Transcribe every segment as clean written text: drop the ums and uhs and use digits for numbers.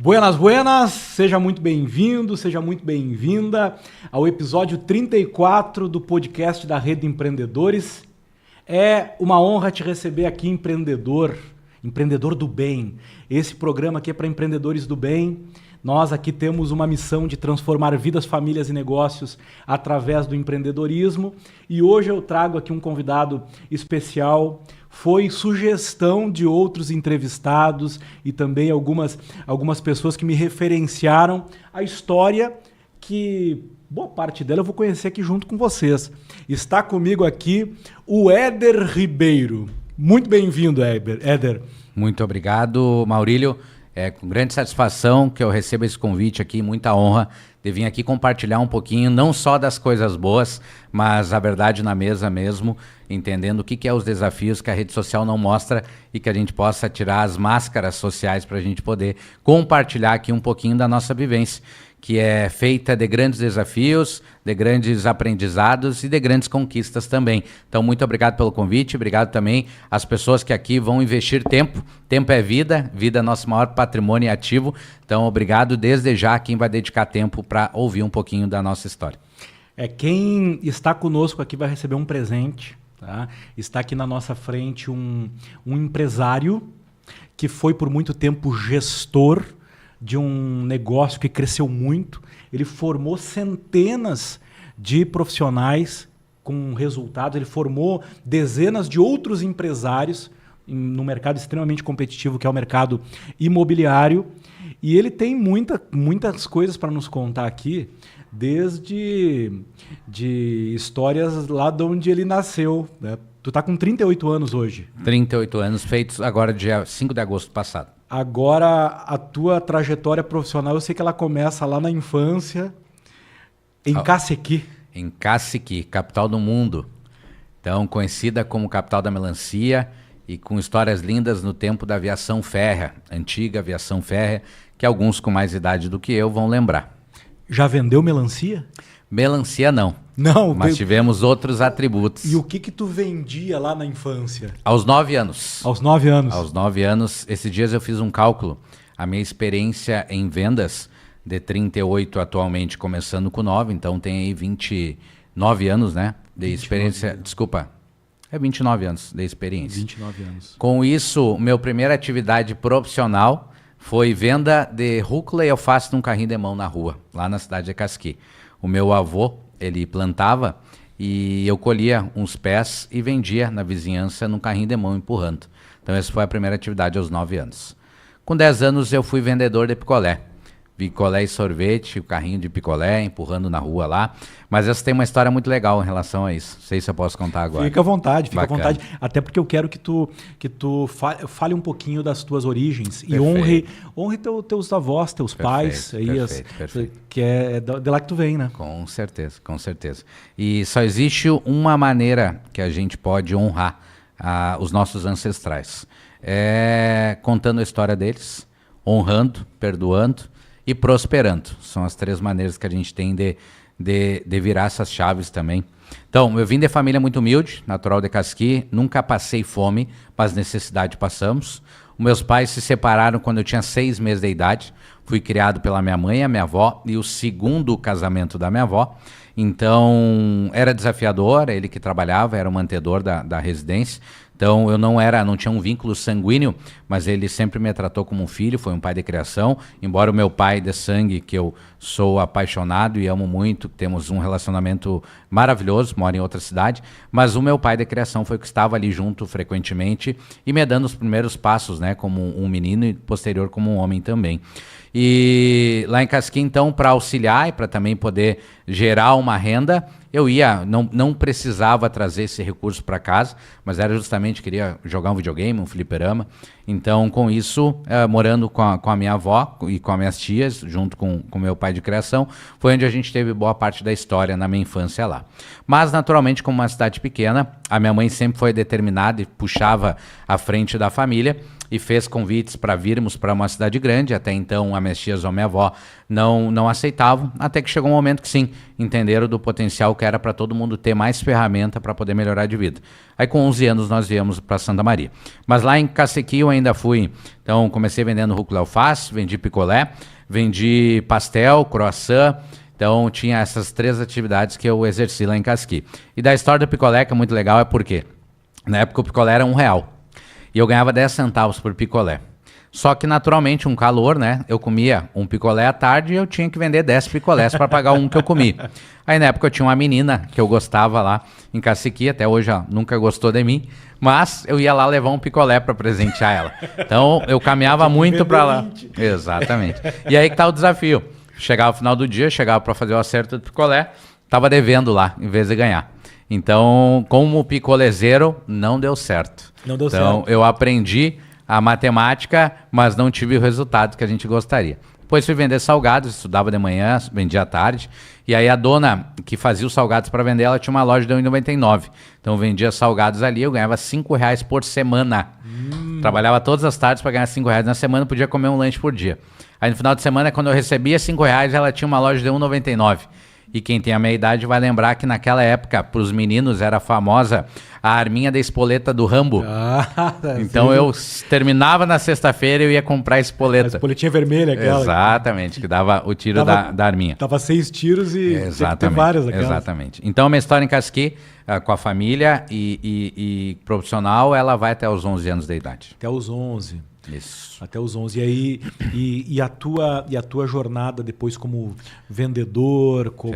Buenas, buenas, seja muito bem-vindo, seja muito bem-vinda ao episódio 34 do podcast da Rede Empreendedores. É uma honra te receber aqui, empreendedor do bem. Esse programa aqui é para empreendedores do bem. Nós aqui temos uma missão de transformar vidas, famílias e negócios através do empreendedorismo. E hoje eu trago aqui um convidado especial. Foi sugestão de outros entrevistados e também algumas pessoas que me referenciaram a história que boa parte dela eu vou conhecer aqui junto com vocês. Está comigo aqui o Éder Ribeiro. Muito bem-vindo, Éder. Muito obrigado, Maurílio. É com grande satisfação que eu recebo esse convite aqui, muita honra de vir aqui compartilhar um pouquinho, não só das coisas boas, mas a verdade na mesa mesmo, entendendo o que é os desafios que a rede social não mostra e que a gente possa tirar as máscaras sociais para a gente poder compartilhar aqui um pouquinho da nossa vivência, que é feita de grandes desafios, de grandes aprendizados e de grandes conquistas também. Então, muito obrigado pelo convite, obrigado também às pessoas que aqui vão investir tempo. Tempo é vida, vida é nosso maior patrimônio e ativo. Então, obrigado desde já quem vai dedicar tempo para ouvir um pouquinho da nossa história. Quem está conosco aqui vai receber um presente, tá? Está aqui na nossa frente um empresário que foi por muito tempo gestor de um negócio que cresceu muito. Ele formou centenas de profissionais com resultados, ele formou dezenas de outros empresários no mercado extremamente competitivo que é o mercado imobiliário, e ele tem muitas coisas para nos contar aqui, desde de histórias lá de onde ele nasceu, né? Tu tá com 38 anos hoje. 38 anos, feitos agora dia 5 de agosto passado. Agora, a tua trajetória profissional, eu sei que ela começa lá na infância, em Cacequi. Em Cacequi, capital do mundo. Então, conhecida como capital da melancia e com histórias lindas no tempo da aviação férrea, antiga aviação férrea, que alguns com mais idade do que eu vão lembrar. Já vendeu melancia? Melancia não. Não. Mas tivemos outros atributos. E o que tu vendia lá na infância? Aos 9 anos. Aos 9 anos? Aos 9 anos. Esses dias eu fiz um cálculo. A minha experiência em vendas, de 38 atualmente, começando com 9, então tem aí 29 anos, né? De experiência. Anos. Desculpa. 29 anos de experiência. 29 anos. Com isso, minha primeira atividade profissional foi venda de rúcula e alface num carrinho de mão na rua, lá na cidade de Cacequi. O meu avô, ele plantava e eu colhia uns pés e vendia na vizinhança num carrinho de mão empurrando. Então essa foi a primeira atividade aos 9 anos. Com 10 anos eu fui vendedor de picolé. Picolé e sorvete, o carrinho de picolé, empurrando na rua lá. Mas essa tem uma história muito legal em relação a isso. Não sei se eu posso contar agora. Fica à vontade, fica Bacana. À vontade. Até porque eu quero que tu fale um pouquinho das tuas origens. Perfeito. E honre teus avós, teus pais. Perfeito. Que é de lá que tu vem, né? Com certeza, com certeza. E só existe uma maneira que a gente pode honrar os nossos ancestrais. É contando a história deles, honrando, perdoando e prosperando. São as 3 maneiras que a gente tem de virar essas chaves também. Então, eu vim de família muito humilde, natural de Cacequi, nunca passei fome, mas necessidade passamos. Os meus pais se separaram quando eu tinha 6 meses de idade. Fui criado pela minha mãe, a minha avó, e o segundo casamento da minha avó. Então, era desafiador, ele que trabalhava, era o mantedor da residência. Então, eu não tinha um vínculo sanguíneo, mas ele sempre me tratou como um filho, foi um pai de criação. Embora o meu pai de sangue, que eu sou apaixonado e amo muito, temos um relacionamento maravilhoso, mora em outra cidade, mas o meu pai de criação foi o que estava ali junto frequentemente e me dando os primeiros passos, né, como um menino e posterior como um homem também. E lá em Cacequi, então, para auxiliar e para também poder gerar uma renda, eu não precisava trazer esse recurso para casa, mas era justamente, queria jogar um videogame, um fliperama. Então, com isso, morando com a minha avó e com as minhas tias, junto com meu pai de criação, foi onde a gente teve boa parte da história na minha infância lá. Mas, naturalmente, como uma cidade pequena, a minha mãe sempre foi determinada e puxava à frente da família. e fez convites para virmos para uma cidade grande. Até então a minhas tias ou a minha avó não aceitavam, até que chegou um momento que sim, entenderam do potencial que era para todo mundo ter mais ferramenta para poder melhorar de vida. Aí com 11 anos nós viemos para Santa Maria. Mas lá em Cacequi eu ainda fui, então comecei vendendo rúcula e alface, vendi picolé, vendi pastel, croissant. Então tinha essas 3 atividades que eu exerci lá em Cacequi. E da história do picolé, que é muito legal, é porque na época o picolé era R$1. E eu ganhava 10 centavos por picolé. Só que naturalmente um calor, né? Eu comia um picolé à tarde e eu tinha que vender 10 picolés para pagar um que eu comi. Aí na época eu tinha uma menina que eu gostava lá em Cacequi, até hoje ela nunca gostou de mim, mas eu ia lá levar um picolé para presentear ela. Então eu caminhava muito para lá. Exatamente. E aí que tá o desafio. Chegava no final do dia, chegava para fazer o acerto do picolé, tava devendo lá em vez de ganhar. Então, como picolezeiro, não deu certo. Não deu então, certo. eu aprendi a matemática, mas não tive o resultado que a gente gostaria. Depois fui vender salgados, estudava de manhã, vendia à tarde. E aí a dona que fazia os salgados para vender, ela tinha uma loja de R$1,99. Então eu vendia salgados ali, eu ganhava R$5 por semana. Trabalhava todas as tardes para ganhar R$5 na semana, podia comer um lanche por dia. Aí no final de semana, quando eu recebia R$5, ela tinha uma loja de R$1,99. E quem tem a minha idade vai lembrar que naquela época, para os meninos, era famosa a arminha da espoleta do Rambo. Então eu terminava na sexta-feira e eu ia comprar a espoleta. A espoletinha vermelha aquela. Exatamente, que dava o tiro da arminha. Dava 6 tiros e exatamente, ter várias aquelas. Exatamente. Então a minha história em Cacequi, com a família e profissional, ela vai até os 11 anos de idade. Até os 11. Isso. Até os 11. E aí, e a tua jornada depois como vendedor, como...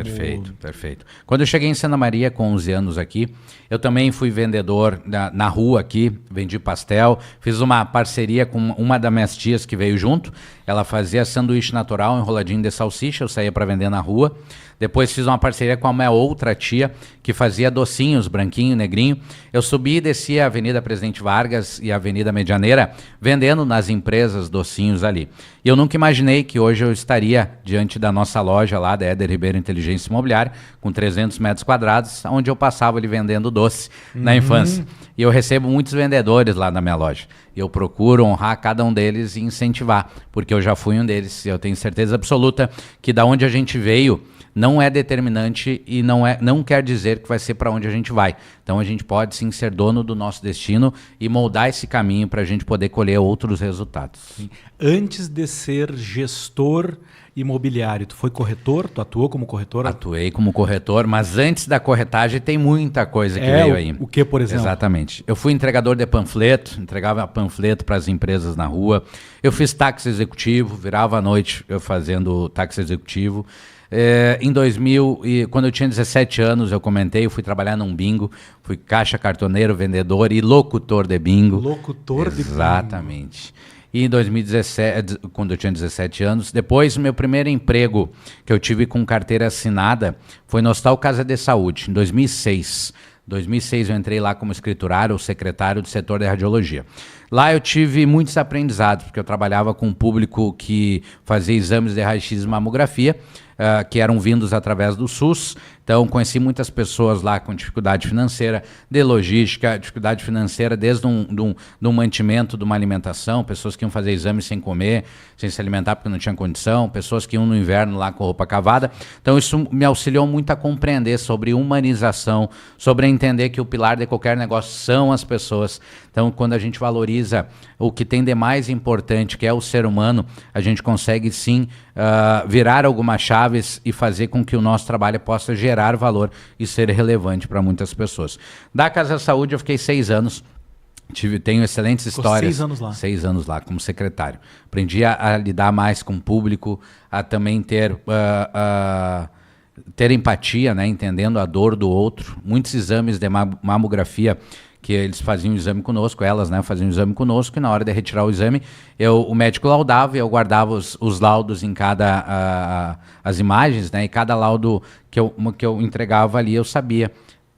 Perfeito. Quando eu cheguei em Santa Maria com 11 anos aqui, eu também fui vendedor na rua aqui, vendi pastel, fiz uma parceria com uma das minhas tias que veio junto, ela fazia sanduíche natural, enroladinho de salsicha, eu saía para vender na rua. Depois fiz uma parceria com a minha outra tia, que fazia docinhos, branquinho, negrinho. Eu subi e descia a Avenida Presidente Vargas e a Avenida Medianeira, vendendo nas empresas docinhos ali. E eu nunca imaginei que hoje eu estaria diante da nossa loja lá, da Éder Ribeiro Inteligência Imobiliária, com 300 metros quadrados, onde eu passava ali vendendo doce na infância. E eu recebo muitos vendedores lá na minha loja. E eu procuro honrar cada um deles e incentivar, porque eu já fui um deles. E eu tenho certeza absoluta que da onde a gente veio não é determinante e não quer dizer que vai ser para onde a gente vai. Então a gente pode sim ser dono do nosso destino e moldar esse caminho para a gente poder colher outros resultados. Sim. Antes de ser gestor imobiliário, tu foi corretor? Tu atuou como corretor? Atuei como corretor, mas antes da corretagem tem muita coisa que veio aí. O que, por exemplo? Exatamente. Eu fui entregador de panfleto, entregava panfleto para as empresas na rua. Eu fiz táxi executivo, virava à noite eu fazendo táxi executivo. Em 2000, quando eu tinha 17 anos, eu fui trabalhar num bingo, fui caixa, cartoneiro, vendedor e locutor de bingo. Locutor de bingo. Exatamente. E em 2017, quando eu tinha 17 anos, depois o meu primeiro emprego que eu tive com carteira assinada foi no Hospital Casa de Saúde, em 2006. Em 2006 eu entrei lá como escriturário ou secretário do setor de radiologia. Lá eu tive muitos aprendizados, porque eu trabalhava com um público que fazia exames de raio-x e mamografia, que eram vindos através do SUS. Então, conheci muitas pessoas lá com dificuldade financeira, de logística, dificuldade financeira desde um mantimento, de uma alimentação, pessoas que iam fazer exames sem comer, sem se alimentar porque não tinham condição, pessoas que iam no inverno lá com roupa cavada. Então, isso me auxiliou muito a compreender sobre humanização, sobre entender que o pilar de qualquer negócio são as pessoas. Então, quando a gente valoriza o que tem de mais importante, que é o ser humano, a gente consegue sim virar algumas chaves e fazer com que o nosso trabalho possa gerar valor e ser relevante para muitas pessoas. Da Casa Saúde eu fiquei 6 anos. Tenho excelentes histórias. 6 anos lá. 6 anos lá como secretário. Aprendi a lidar mais com o público, a também ter empatia, né, entendendo a dor do outro. Muitos exames de mamografia que eles faziam o exame conosco, elas, né, faziam o exame conosco, e na hora de retirar o exame, o médico laudava e eu guardava os laudos em as imagens, né, e cada laudo que eu entregava ali, eu sabia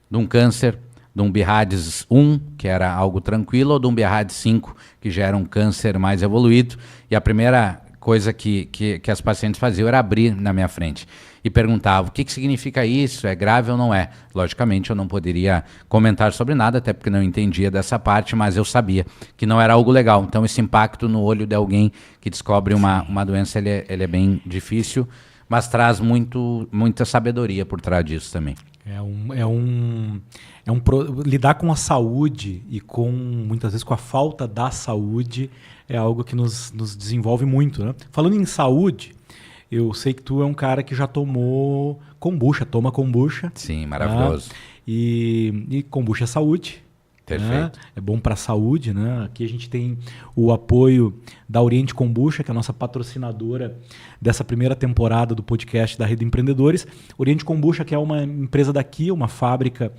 de um câncer, de um BIRADS 1, que era algo tranquilo, ou de um BIRADS 5, que já era um câncer mais evoluído. E a primeira coisa que as pacientes faziam era abrir na minha frente e perguntavam: o que significa isso? É grave ou não é? Logicamente eu não poderia comentar sobre nada, até porque não entendia dessa parte, mas eu sabia que não era algo legal. Então esse impacto no olho de alguém que descobre uma doença, ele é bem difícil, mas traz muita sabedoria por trás disso também. Lidar com a saúde e muitas vezes com a falta da saúde é algo que nos desenvolve muito, né? Falando em saúde, eu sei que tu é um cara que já tomou kombucha, toma kombucha. Sim, maravilhoso. Né? E kombucha é saúde. Perfeito. Né? É bom para a saúde, né? Aqui a gente tem o apoio da Oriente Kombucha, que é a nossa patrocinadora dessa primeira temporada do podcast da Rede Empreendedores. Oriente Kombucha, que é uma empresa daqui, uma fábrica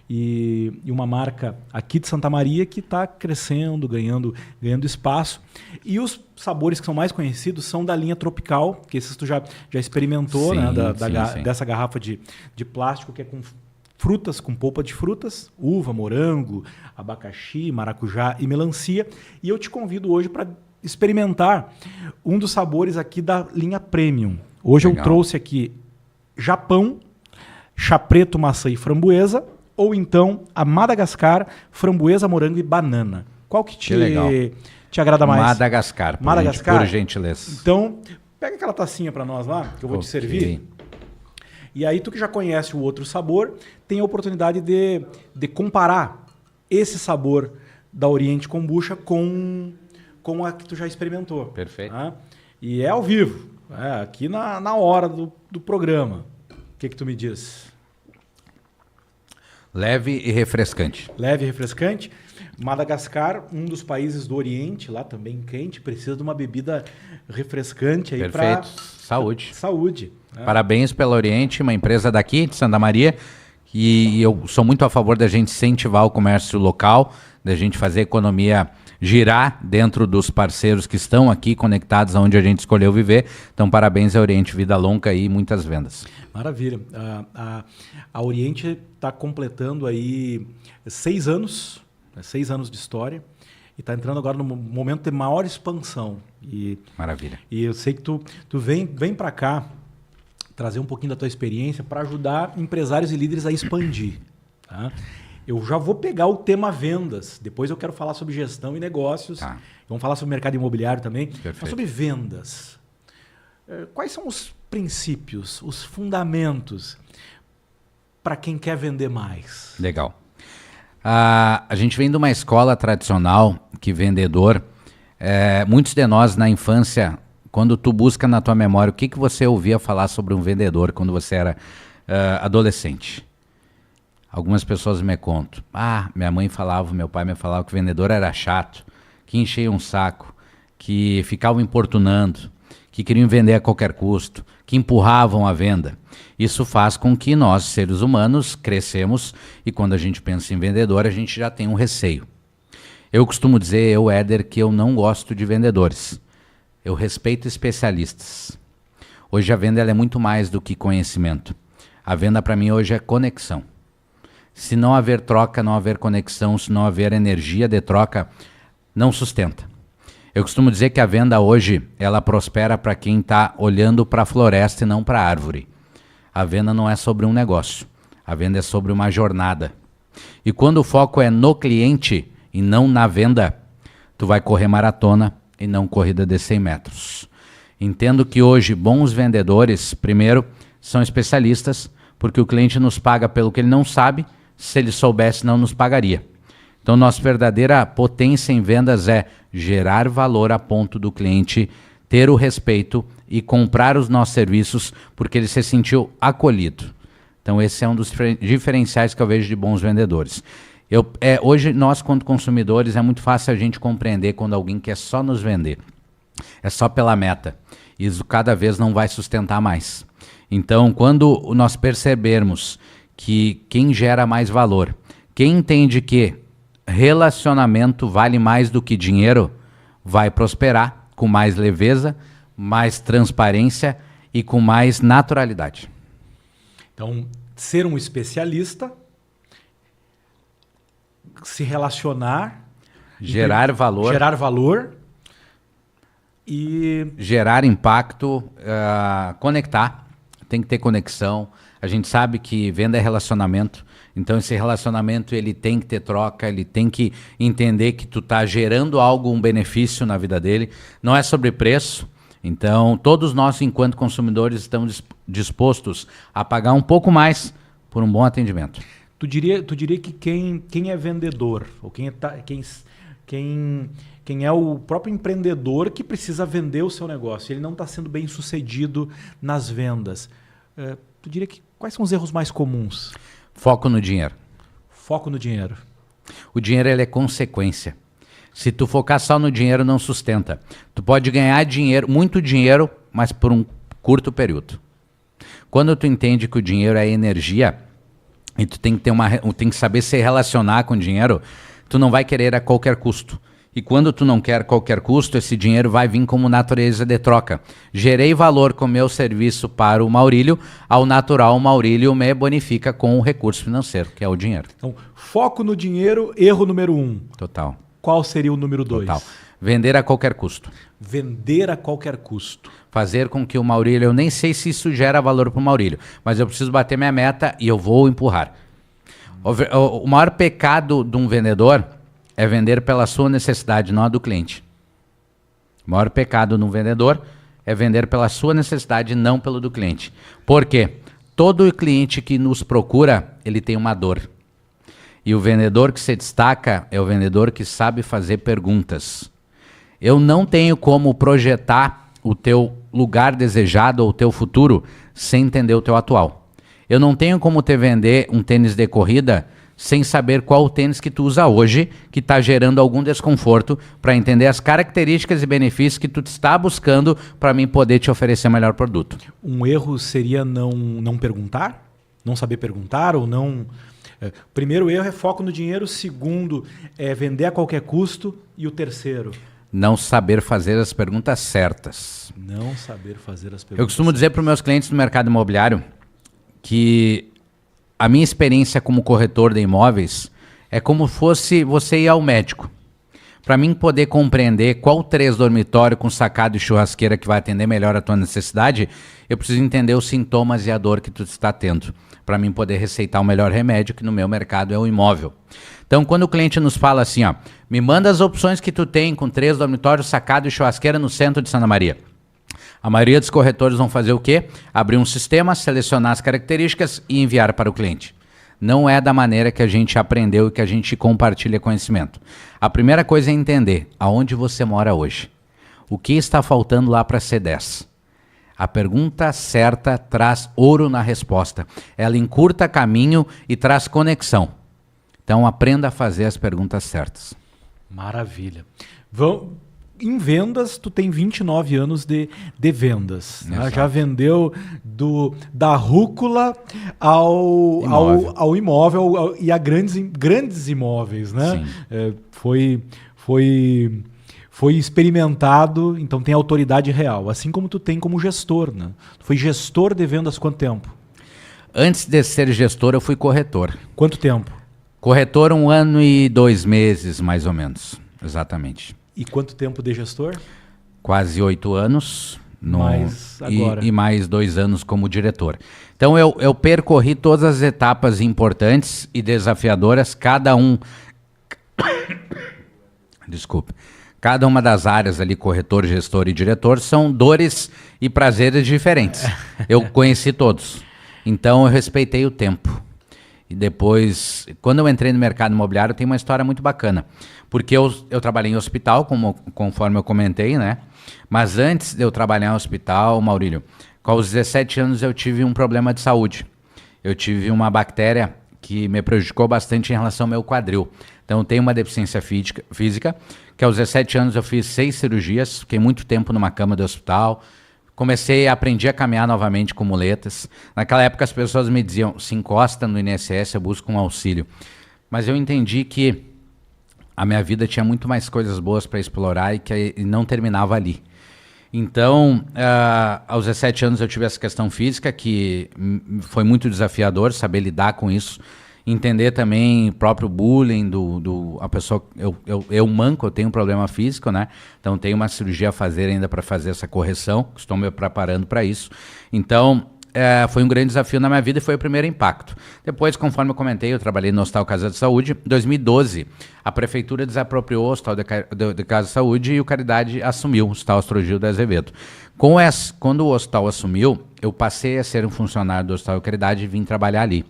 e uma marca aqui de Santa Maria que está crescendo, ganhando espaço. E os sabores que são mais conhecidos são da linha Tropical, que esses tu já experimentou, sim, né? Sim. Dessa garrafa de plástico que é com frutas, com polpa de frutas, uva, morango, abacaxi, maracujá e melancia. E eu te convido hoje para experimentar um dos sabores aqui da linha Premium. Hoje Legal. Eu trouxe aqui Japão, chá preto, maçã e framboesa, ou então a Madagascar, framboesa, morango e banana. Qual que te agrada mais? Madagascar, por gentileza. Então, pega aquela tacinha para nós lá, que eu vou te servir. E aí tu que já conhece o outro sabor, tem a oportunidade de comparar esse sabor da Oriente Kombucha com a que tu já experimentou. Perfeito. Tá? E é ao vivo, aqui na hora do programa. O que tu me diz? Leve e refrescante. Leve e refrescante. Madagascar, um dos países do Oriente, lá também quente, precisa de uma bebida refrescante aí para saúde. Saúde. Parabéns pela Oriente, uma empresa daqui de Santa Maria, e eu sou muito a favor da gente incentivar o comércio local, da gente fazer a economia girar dentro dos parceiros que estão aqui conectados aonde a gente escolheu viver. Então, parabéns à Oriente, vida longa e muitas vendas. Maravilha. A Oriente está completando aí 6 anos, 6 anos de história, e está entrando agora no momento de maior expansão. Maravilha. E eu sei que tu vem para cá trazer um pouquinho da tua experiência para ajudar empresários e líderes a expandir. Tá? Eu já vou pegar o tema vendas. Depois eu quero falar sobre gestão e negócios. Tá. Vamos falar sobre mercado imobiliário também. Perfeito. Mas sobre vendas. Quais são os princípios, os fundamentos para quem quer vender mais? Legal. A gente vem de uma escola tradicional que vendedor, muitos de nós na infância, quando tu busca na tua memória o que você ouvia falar sobre um vendedor quando você era adolescente. Algumas pessoas me contam. Minha mãe falava, meu pai me falava que o vendedor era chato, que enchia um saco, que ficavam importunando, que queriam vender a qualquer custo, que empurravam a venda. Isso faz com que nós, seres humanos, crescemos e quando a gente pensa em vendedor, a gente já tem um receio. Eu costumo dizer, Éder, que eu não gosto de vendedores. Eu respeito especialistas. Hoje a venda ela é muito mais do que conhecimento. A venda para mim hoje é conexão. Se não haver troca, não haver conexão, se não haver energia de troca, não sustenta. Eu costumo dizer que a venda hoje, ela prospera para quem está olhando para a floresta e não para a árvore. A venda não é sobre um negócio. A venda é sobre uma jornada. E quando o foco é no cliente e não na venda, tu vai correr maratona e não corrida de 100 metros. Entendo que hoje bons vendedores, primeiro, são especialistas, porque o cliente nos paga pelo que ele não sabe, se ele soubesse não nos pagaria. Então, nossa verdadeira potência em vendas é gerar valor a ponto do cliente ter o respeito e comprar os nossos serviços porque ele se sentiu acolhido. Então, esse é um dos diferenciais que eu vejo de bons vendedores. Hoje, nós, quanto consumidores, é muito fácil a gente compreender quando alguém quer só nos vender. É só pela meta. Isso cada vez não vai sustentar mais. Então, quando nós percebermos que quem gera mais valor, quem entende que relacionamento vale mais do que dinheiro, vai prosperar com mais leveza, mais transparência e com mais naturalidade. Então, ser um especialista, se relacionar, gerar valor, E gerar impacto, conectar, tem que ter conexão. A gente sabe que venda é relacionamento, então esse relacionamento ele tem que ter troca, ele tem que entender que tu está gerando algo, um benefício na vida dele. Não é sobre preço, então todos nós enquanto consumidores estamos dispostos a pagar um pouco mais por um bom atendimento. tu diria que quem é vendedor, ou quem é o próprio empreendedor que precisa vender o seu negócio, ele não está sendo bem sucedido nas vendas. Tu diria que quais são os erros mais comuns? Foco no dinheiro. Foco no dinheiro. O dinheiro ele é consequência. Se tu focar só no dinheiro, não sustenta. Tu pode ganhar dinheiro, muito dinheiro, mas por um curto período. Quando tu entende que o dinheiro é energia e tu tem que tem que saber se relacionar com o dinheiro, tu não vai querer a qualquer custo. E quando tu não quer qualquer custo, esse dinheiro vai vir como natureza de troca. Gerei valor com o meu serviço para o Maurílio, ao natural o Maurílio me bonifica com o recurso financeiro, que é o dinheiro. Então, foco no dinheiro, erro número 1. Total. Qual seria o número 2? Total. Vender a qualquer custo. Vender a qualquer custo. Fazer com que o Maurílio, eu nem sei se isso gera valor para o Maurílio, mas eu preciso bater minha meta e eu vou empurrar. O maior pecado de um vendedor é vender pela sua necessidade, não a do cliente. O maior pecado de um vendedor é vender pela sua necessidade, não pelo do cliente. Por quê? Todo cliente que nos procura, ele tem uma dor. E o vendedor que se destaca é o vendedor que sabe fazer perguntas. Eu não tenho como projetar o teu lugar desejado ou o teu futuro sem entender o teu atual. Eu não tenho como te vender um tênis de corrida sem saber qual o tênis que tu usa hoje, que está gerando algum desconforto, para entender as características e benefícios que tu está buscando para mim poder te oferecer o melhor produto. Um erro seria não perguntar? Não saber perguntar ou não... Primeiro erro é foco no dinheiro, segundo é vender a qualquer custo e o terceiro... Não saber fazer as perguntas certas. Não saber fazer as perguntas Eu costumo dizer para os meus clientes no mercado imobiliário que a minha experiência como corretor de imóveis é como fosse você ir ao médico. Para mim poder compreender qual 3 dormitório com sacada e churrasqueira que vai atender melhor a tua necessidade, eu preciso entender os sintomas e a dor que tu está tendo, para mim poder receitar o melhor remédio, que no meu mercado é o imóvel. Então, quando o cliente nos fala assim, ó, me manda as opções que tu tem com 3 dormitórios, sacada e churrasqueira no centro de Santa Maria. A maioria dos corretores vão fazer o quê? Abrir um sistema, selecionar as características e enviar para o cliente. Não é da maneira que a gente aprendeu e que a gente compartilha conhecimento. A primeira coisa é entender aonde você mora hoje. O que está faltando lá para C10? A pergunta certa traz ouro na resposta. Ela encurta caminho e traz conexão. Então aprenda a fazer as perguntas certas. Maravilha. Em vendas, tu tem 29 anos de vendas. Né? Já vendeu da rúcula ao imóvel e a grandes imóveis. Né? Foi experimentado, então tem autoridade real. Assim como tu tem como gestor. Né? Tu foi gestor de vendas quanto tempo? Antes de ser gestor, eu fui corretor. Quanto tempo? Corretor 1 ano e 2 meses, mais ou menos. Exatamente. E quanto tempo de gestor? Quase 8 anos. Mais agora. E mais 2 anos como diretor. Então eu percorri todas as etapas importantes e desafiadoras, cada uma das áreas ali, corretor, gestor e diretor, são dores e prazeres diferentes. Eu conheci todos. Então eu respeitei o tempo. E depois, quando eu entrei no mercado imobiliário, tem uma história muito bacana. Porque eu trabalhei em hospital, conforme eu comentei, né? Mas antes de eu trabalhar em hospital, Maurílio, com os 17 anos eu tive um problema de saúde. Eu tive uma bactéria que me prejudicou bastante em relação ao meu quadril. Então eu tenho uma deficiência física, que aos 17 anos eu fiz 6 cirurgias, fiquei muito tempo numa cama de hospital. Aprendi a caminhar novamente com muletas. Naquela época as pessoas me diziam, se encosta no INSS, eu busco um auxílio. Mas eu entendi que a minha vida tinha muito mais coisas boas para explorar e não terminava ali. Então, aos 17 anos eu tive essa questão física que foi muito desafiador, saber lidar com isso. entender também o próprio bullying a pessoa, eu manco, eu tenho um problema físico, né? Então tenho uma cirurgia a fazer ainda para fazer essa correção, estou me preparando para isso. Então foi um grande desafio na minha vida e foi o primeiro impacto. Depois, conforme eu comentei, eu trabalhei no Hospital Casa de Saúde. Em 2012, a prefeitura desapropriou o Hospital de Casa de Saúde e o Caridade assumiu o Hospital Astrogildo Azevedo. Quando o hospital assumiu, eu passei a ser um funcionário do Hospital Caridade e vim trabalhar ali.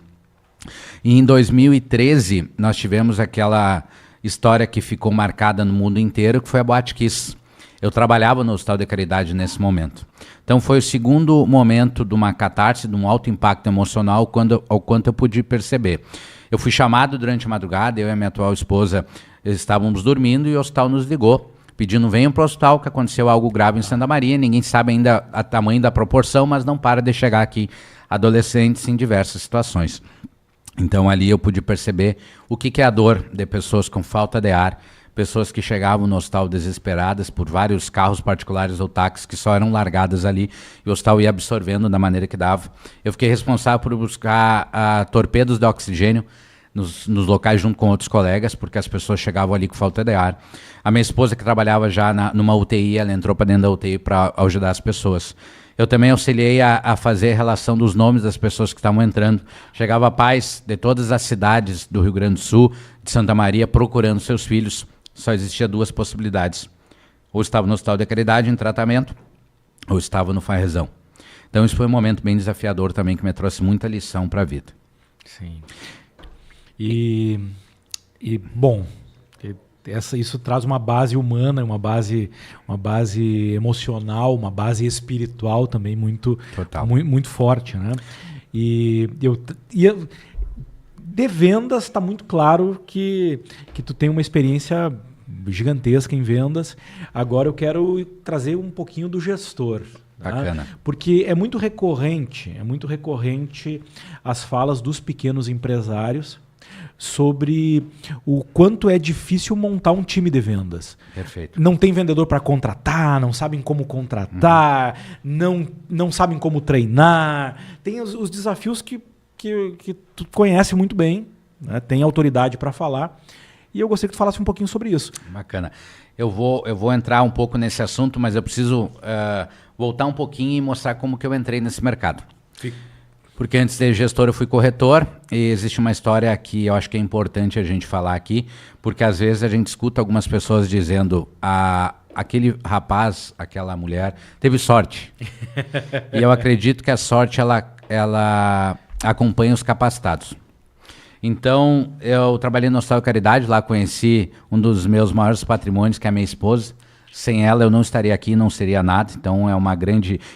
E em 2013, nós tivemos aquela história que ficou marcada no mundo inteiro, que foi a Boate Kiss. Eu trabalhava no Hospital de Caridade nesse momento. Então foi o segundo momento de uma catarse, de um alto impacto emocional, ao quanto eu pude perceber. Eu fui chamado durante a madrugada, eu e a minha atual esposa estávamos dormindo e o hospital nos ligou, pedindo venham para o hospital, que aconteceu algo grave em Santa Maria. Ninguém sabe ainda o tamanho da proporção, mas não para de chegar aqui adolescentes em diversas situações. Então ali eu pude perceber o que é a dor de pessoas com falta de ar, pessoas que chegavam no hospital desesperadas por vários carros particulares ou táxis que só eram largadas ali e o hospital ia absorvendo da maneira que dava. Eu fiquei responsável por buscar torpedos de oxigênio nos locais junto com outros colegas, porque as pessoas chegavam ali com falta de ar. A minha esposa, que trabalhava já numa UTI, ela entrou para dentro da UTI para ajudar as pessoas. Eu também auxiliei a fazer a relação dos nomes das pessoas que estavam entrando. Chegava pais de todas as cidades do Rio Grande do Sul, de Santa Maria, procurando seus filhos. Só existia duas possibilidades. Ou estava no Hospital de Caridade em tratamento, ou estava no Farrezão. Então isso foi um momento bem desafiador também, que me trouxe muita lição para a vida. Sim. E bom, isso traz uma base humana, uma base emocional, uma base espiritual também muito forte, né? E de vendas está muito claro que tu tem uma experiência gigantesca em vendas. Agora eu quero trazer um pouquinho do gestor. Bacana. Tá? Porque é muito recorrente as falas dos pequenos empresários sobre o quanto é difícil montar um time de vendas. Perfeito. Não tem vendedor para contratar, não sabem como contratar, não sabem como treinar. Tem os desafios que tu conhece muito bem, né? Tem autoridade para falar. E eu gostaria que tu falasse um pouquinho sobre isso. Bacana. Eu vou entrar um pouco nesse assunto, mas eu preciso voltar um pouquinho e mostrar como que eu entrei nesse mercado. Porque antes de gestor eu fui corretor e existe uma história que eu acho que é importante a gente falar aqui, porque às vezes a gente escuta algumas pessoas dizendo aquele rapaz, aquela mulher, teve sorte. E eu acredito que a sorte ela acompanha os capacitados. Então, eu trabalhei no Hospital Caridade, lá conheci um dos meus maiores patrimônios, que é a minha esposa. Sem ela eu não estaria aqui, não seria nada. Então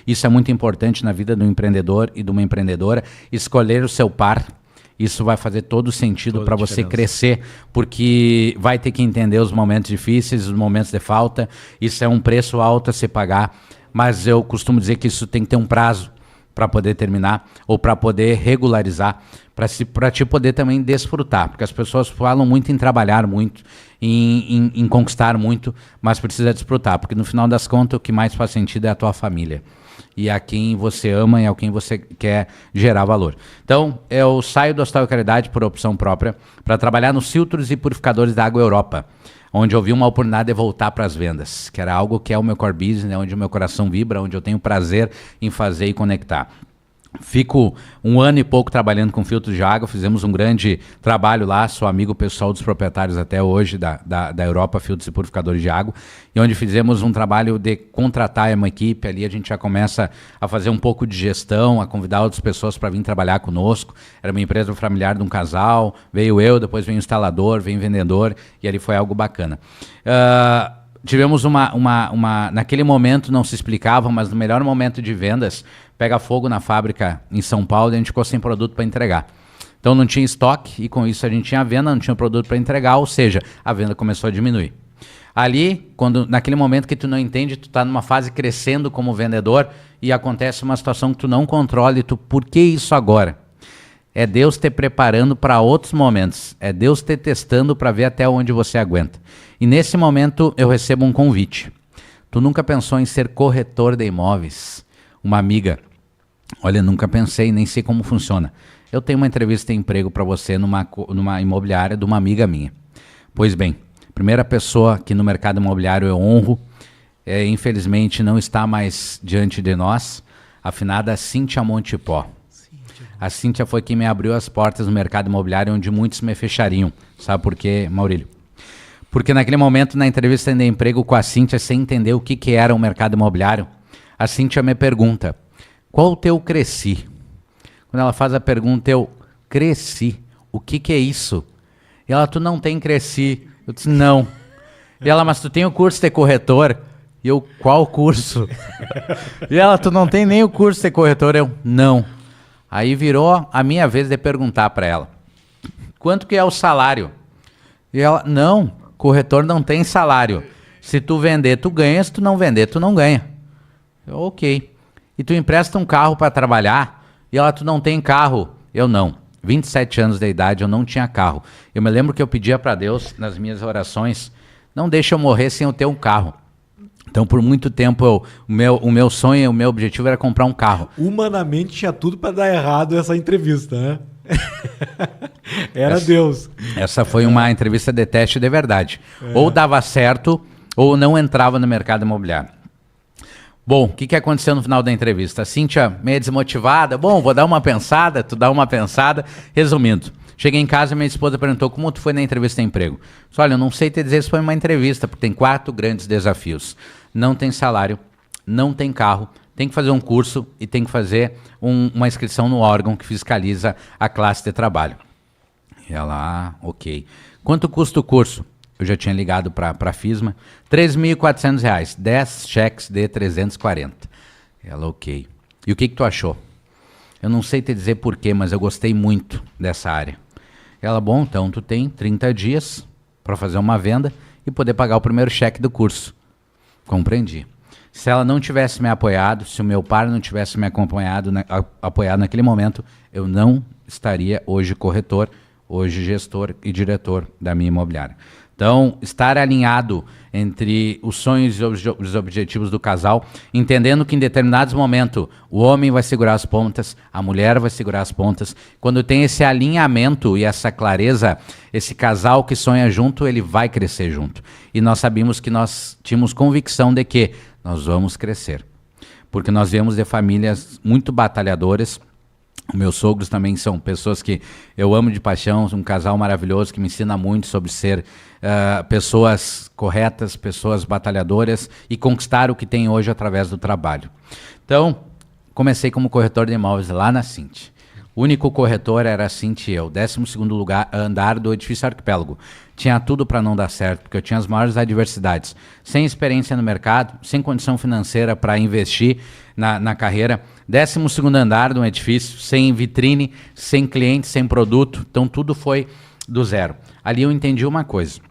isso é muito importante na vida do empreendedor e de uma empreendedora, escolher o seu par. Isso vai fazer todo sentido para você crescer, porque vai ter que entender os momentos difíceis, os momentos de falta. Isso é um preço alto a se pagar, mas eu costumo dizer que isso tem que ter um prazo para poder terminar ou para poder regularizar, para te poder também desfrutar, porque as pessoas falam muito em trabalhar muito, em conquistar muito, mas precisa desfrutar, porque no final das contas o que mais faz sentido é a tua família e a quem você ama e a quem você quer gerar valor. Então, eu saio do Hospital Caridade por opção própria para trabalhar nos filtros e purificadores da Água Europa, onde eu vi uma oportunidade de voltar para as vendas, que era algo que é o meu core business, né, onde o meu coração vibra, onde eu tenho prazer em fazer e conectar. Fico 1 ano e pouco trabalhando com filtros de água, fizemos um grande trabalho lá, sou amigo pessoal dos proprietários até hoje da Europa, filtros e purificadores de água, e onde fizemos um trabalho de contratar uma equipe, ali a gente já começa a fazer um pouco de gestão, a convidar outras pessoas para vir trabalhar conosco. Era uma empresa familiar de um casal, veio eu, depois veio o instalador, veio o vendedor, e ali foi algo bacana. Tivemos naquele momento não se explicava, mas no melhor momento de vendas, pega fogo na fábrica em São Paulo e a gente ficou sem produto para entregar. Então não tinha estoque e com isso a gente tinha venda, não tinha produto para entregar, ou seja, a venda começou a diminuir. Ali, naquele momento que tu não entende, tu está numa fase crescendo como vendedor e acontece uma situação que tu não controla e por que isso agora? É Deus te preparando para outros momentos, é Deus te testando para ver até onde você aguenta. E nesse momento eu recebo um convite. Tu nunca pensou em ser corretor de imóveis? Uma amiga, olha, nunca pensei, nem sei como funciona. eu tenho uma entrevista de emprego para você numa imobiliária de uma amiga minha. Pois bem, primeira pessoa que no mercado imobiliário eu honro, infelizmente não está mais diante de nós, a afinada Cíntia Montipó. A Cíntia foi quem me abriu as portas no mercado imobiliário, onde muitos me fechariam. Sabe por quê, Maurílio? Porque naquele momento, na entrevista de emprego com a Cíntia, sem entender o que era o mercado imobiliário, a Cíntia me pergunta, qual o teu cresci? Quando ela faz a pergunta, eu cresci. O que é isso? E ela, tu não tem cresci. Eu disse, não. E ela, mas tu tem o curso de corretor? E eu, qual curso? E ela, tu não tem nem o curso de corretor? Eu, não. Aí virou a minha vez de perguntar para ela, quanto que é o salário? E ela, não, corretor não tem salário. Se tu vender, tu ganha. Se tu não vender, tu não ganha. Eu, ok. E tu empresta um carro para trabalhar? E ela, tu não tem carro? Eu, não. 27 anos de idade, eu não tinha carro. Eu me lembro que eu pedia para Deus, nas minhas orações, não deixa eu morrer sem eu ter um carro. Então, por muito tempo, o meu sonho, o meu objetivo era comprar um carro. Humanamente, tinha tudo para dar errado essa entrevista, né? Deus. Essa foi uma entrevista de teste de verdade. Ou dava certo, ou não entrava no mercado imobiliário. Bom, o que aconteceu no final da entrevista? A Cíntia, meio desmotivada. Bom, vou dar uma pensada, tu dá uma pensada. Resumindo, cheguei em casa e minha esposa perguntou como tu foi na entrevista de emprego. Disse, olha, eu não sei te dizer se foi uma entrevista, porque tem 4 grandes desafios. Não tem salário, não tem carro, tem que fazer um curso e tem que fazer uma inscrição no órgão que fiscaliza a classe de trabalho. E ela, ok. Quanto custa o curso? Eu já tinha ligado para a FISMA. R$3.400, 10 cheques de 340. Ela, ok. E o que tu achou? Eu não sei te dizer porquê, mas eu gostei muito dessa área. Ela, bom, então tu tem 30 dias para fazer uma venda e poder pagar o primeiro cheque do curso. Compreendi. Se ela não tivesse me apoiado, se o meu pai não tivesse me apoiado naquele momento, eu não estaria hoje corretor, hoje gestor e diretor da minha imobiliária. Então, estar alinhado entre os sonhos e os objetivos do casal, entendendo que em determinados momentos o homem vai segurar as pontas, a mulher vai segurar as pontas. Quando tem esse alinhamento e essa clareza, esse casal que sonha junto, ele vai crescer junto. E nós sabíamos que nós tínhamos convicção de que nós vamos crescer. Porque nós viemos de famílias muito batalhadoras. Meus sogros também são pessoas que eu amo de paixão, um casal maravilhoso que me ensina muito sobre ser pessoas corretas, pessoas batalhadoras e conquistar o que tem hoje através do trabalho. Então, comecei como corretor de imóveis lá na Cinti. O único corretor era a Cinti e eu, 12º andar do edifício Arquipélago. Tinha tudo para não dar certo, porque eu tinha as maiores adversidades. Sem experiência no mercado, sem condição financeira para investir na carreira. 12º andar de um edifício, sem vitrine, sem cliente, sem produto. Então tudo foi do zero. Ali eu entendi uma coisa.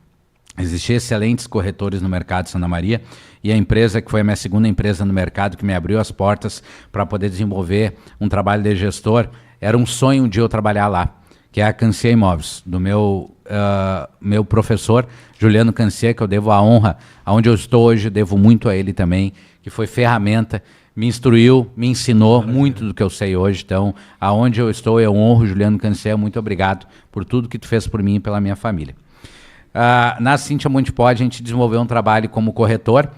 Existiam excelentes corretores no mercado de Santa Maria e a empresa, que foi a minha segunda empresa no mercado, que me abriu as portas para poder desenvolver um trabalho de gestor, era um sonho um dia eu trabalhar lá, que é a Cancia Imóveis, do meu professor, Juliano Cancia, que eu devo a honra, aonde eu estou hoje, devo muito a ele também, que foi ferramenta, me instruiu, me ensinou muito do que eu sei hoje. Então, aonde eu estou, eu honro Juliano Cancia, muito obrigado por tudo que tu fez por mim e pela minha família. Na Cíntia Montipó, a gente desenvolveu um trabalho como corretor,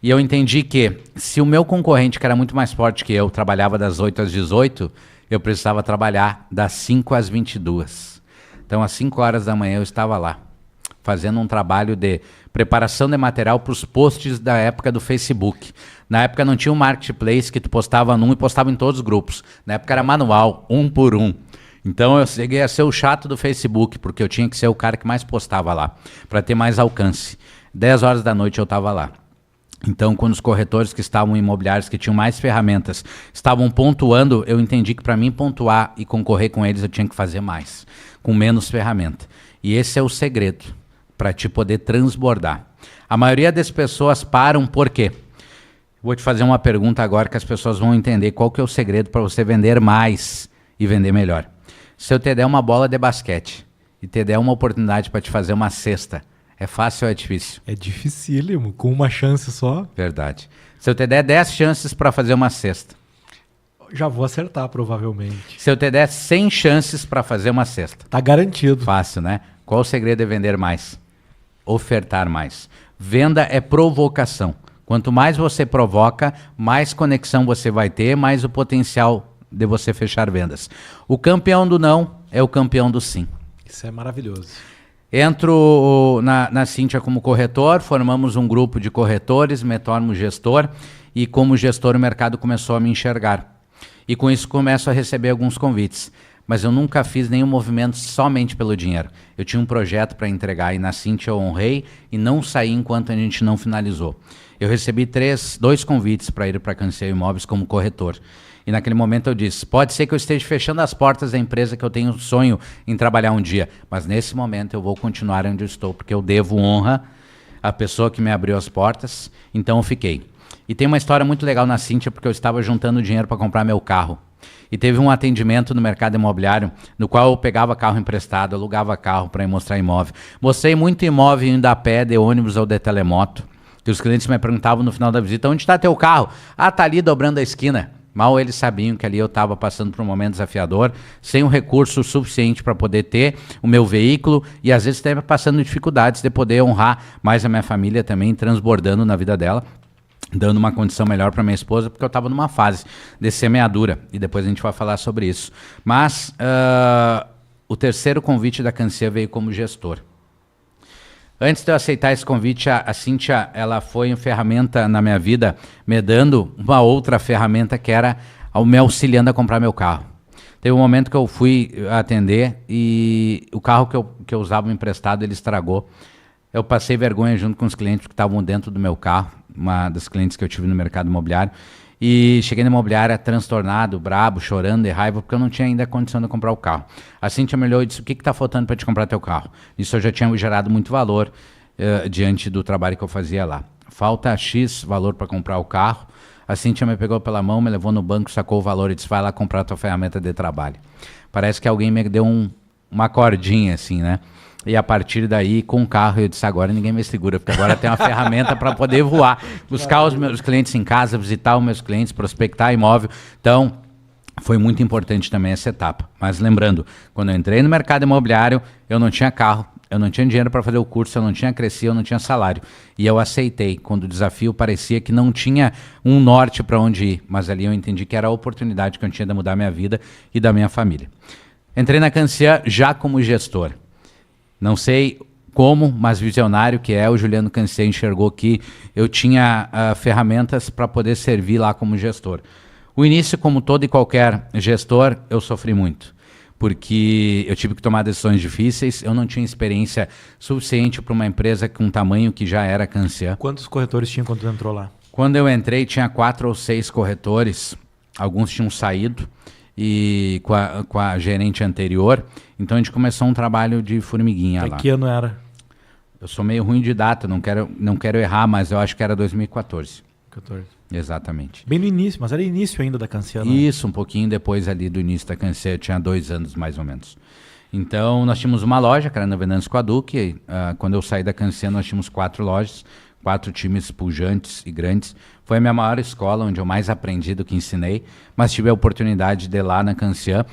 e eu entendi que se o meu concorrente, que era muito mais forte que eu, trabalhava das 8 às 18, eu precisava trabalhar das 5 às 22. Então, às 5 horas da manhã eu estava lá, fazendo um trabalho de preparação de material para os posts da época do Facebook. Na época não tinha um marketplace que tu postava num e postava em todos os grupos. Na época era manual, um por um. Então eu cheguei a ser o chato do Facebook, porque eu tinha que ser o cara que mais postava lá, para ter mais alcance. 10 horas da noite eu estava lá. Então, quando os corretores que estavam imobiliários, que tinham mais ferramentas, estavam pontuando, eu entendi que para mim pontuar e concorrer com eles, eu tinha que fazer mais, com menos ferramenta. E esse é o segredo para te poder transbordar. A maioria das pessoas param por quê? Vou te fazer uma pergunta agora que as pessoas vão entender qual que é o segredo para você vender mais e vender melhor. Se eu te der uma bola de basquete e te der uma oportunidade para te fazer uma cesta, é fácil ou é difícil? É dificílimo, com uma chance só. Verdade. Se eu te der 10 chances para fazer uma cesta. Já vou acertar, provavelmente. Se eu te der 100 chances para fazer uma cesta. Tá garantido. Fácil, né? Qual o segredo é vender mais? Ofertar mais. Venda é provocação. Quanto mais você provoca, mais conexão você vai ter, mais o potencial de você fechar vendas. O campeão do não é o campeão do sim. Isso é maravilhoso. Entro na Cíntia como corretor, formamos um grupo de corretores, me torno gestor e como gestor o mercado começou a me enxergar. E com isso começo a receber alguns convites. Mas eu nunca fiz nenhum movimento somente pelo dinheiro. Eu tinha um projeto para entregar e na Cíntia eu honrei e não saí enquanto a gente não finalizou. Eu recebi 2 convites para ir para a Cancia Imóveis como corretor. E naquele momento eu disse, pode ser que eu esteja fechando as portas da empresa que eu tenho sonho em trabalhar um dia, mas nesse momento eu vou continuar onde eu estou, porque eu devo honra à pessoa que me abriu as portas, então eu fiquei. E tem uma história muito legal na Cíntia, porque eu estava juntando dinheiro para comprar meu carro. E teve um atendimento no mercado imobiliário, no qual eu pegava carro emprestado, alugava carro para ir mostrar imóvel. Mostrei muito imóvel indo a pé, de ônibus ou de telemoto, que os clientes me perguntavam no final da visita, onde está teu carro? Ah, tá ali dobrando a esquina. Mal eles sabiam que ali eu estava passando por um momento desafiador, sem um recurso suficiente para poder ter o meu veículo e às vezes até passando dificuldades de poder honrar mais a minha família também, transbordando na vida dela, dando uma condição melhor para minha esposa, porque eu estava numa fase de semeadura e depois a gente vai falar sobre isso. Mas o terceiro convite da Cancia veio como gestor. Antes de eu aceitar esse convite, a Cíntia, ela foi uma ferramenta na minha vida, me dando uma outra ferramenta que era me auxiliando a comprar meu carro. Teve um momento que eu fui atender e o carro que eu usava emprestado, ele estragou. Eu passei vergonha junto com os clientes que estavam dentro do meu carro, uma das clientes que eu tive no mercado imobiliário, e cheguei na imobiliária transtornado, brabo, chorando de raiva, porque eu não tinha ainda a condição de comprar o carro. A Cíntia me olhou e disse, o que está faltando para te comprar teu carro? Isso eu já tinha gerado muito valor diante do trabalho que eu fazia lá. Falta X valor para comprar o carro. A Cíntia me pegou pela mão, me levou no banco, sacou o valor e disse, vai lá comprar a tua ferramenta de trabalho. Parece que alguém me deu uma cordinha assim, né? E a partir daí, com o carro, eu disse, agora ninguém me segura, porque agora tem uma ferramenta para poder voar, buscar os meus clientes em casa, visitar os meus clientes, prospectar imóvel. Então, foi muito importante também essa etapa. Mas lembrando, quando eu entrei no mercado imobiliário, eu não tinha carro, eu não tinha dinheiro para fazer o curso, eu não tinha crescido, eu não tinha salário. E eu aceitei, quando o desafio parecia que não tinha um norte para onde ir. Mas ali eu entendi que era a oportunidade que eu tinha de mudar minha vida e da minha família. Entrei na Cancia já como gestor. Não sei como, mas visionário que é, o Juliano Cancia enxergou que eu tinha ferramentas para poder servir lá como gestor. O início, como todo e qualquer gestor, eu sofri muito, porque eu tive que tomar decisões difíceis, eu não tinha experiência suficiente para uma empresa com um tamanho que já era Cancia. Quantos corretores tinha quando tu entrou lá? Quando eu entrei, tinha 4 ou 6 corretores, alguns tinham saído, e com a gerente anterior, então a gente começou um trabalho de formiguinha lá. Que ano era? Eu sou meio ruim de data, não quero errar, mas eu acho que era 2014. 14. Exatamente. Bem no início, mas era início ainda da Cancia, né? Isso, um pouquinho depois ali do início da Cancia, eu tinha 2 anos mais ou menos. Então nós tínhamos uma loja, que era na Venâncio Coaduc, quando eu saí da Cancia nós tínhamos 4 lojas, 4 times pujantes e grandes. Foi a minha maior escola, onde eu mais aprendi do que ensinei, mas tive a oportunidade de lá na Cancia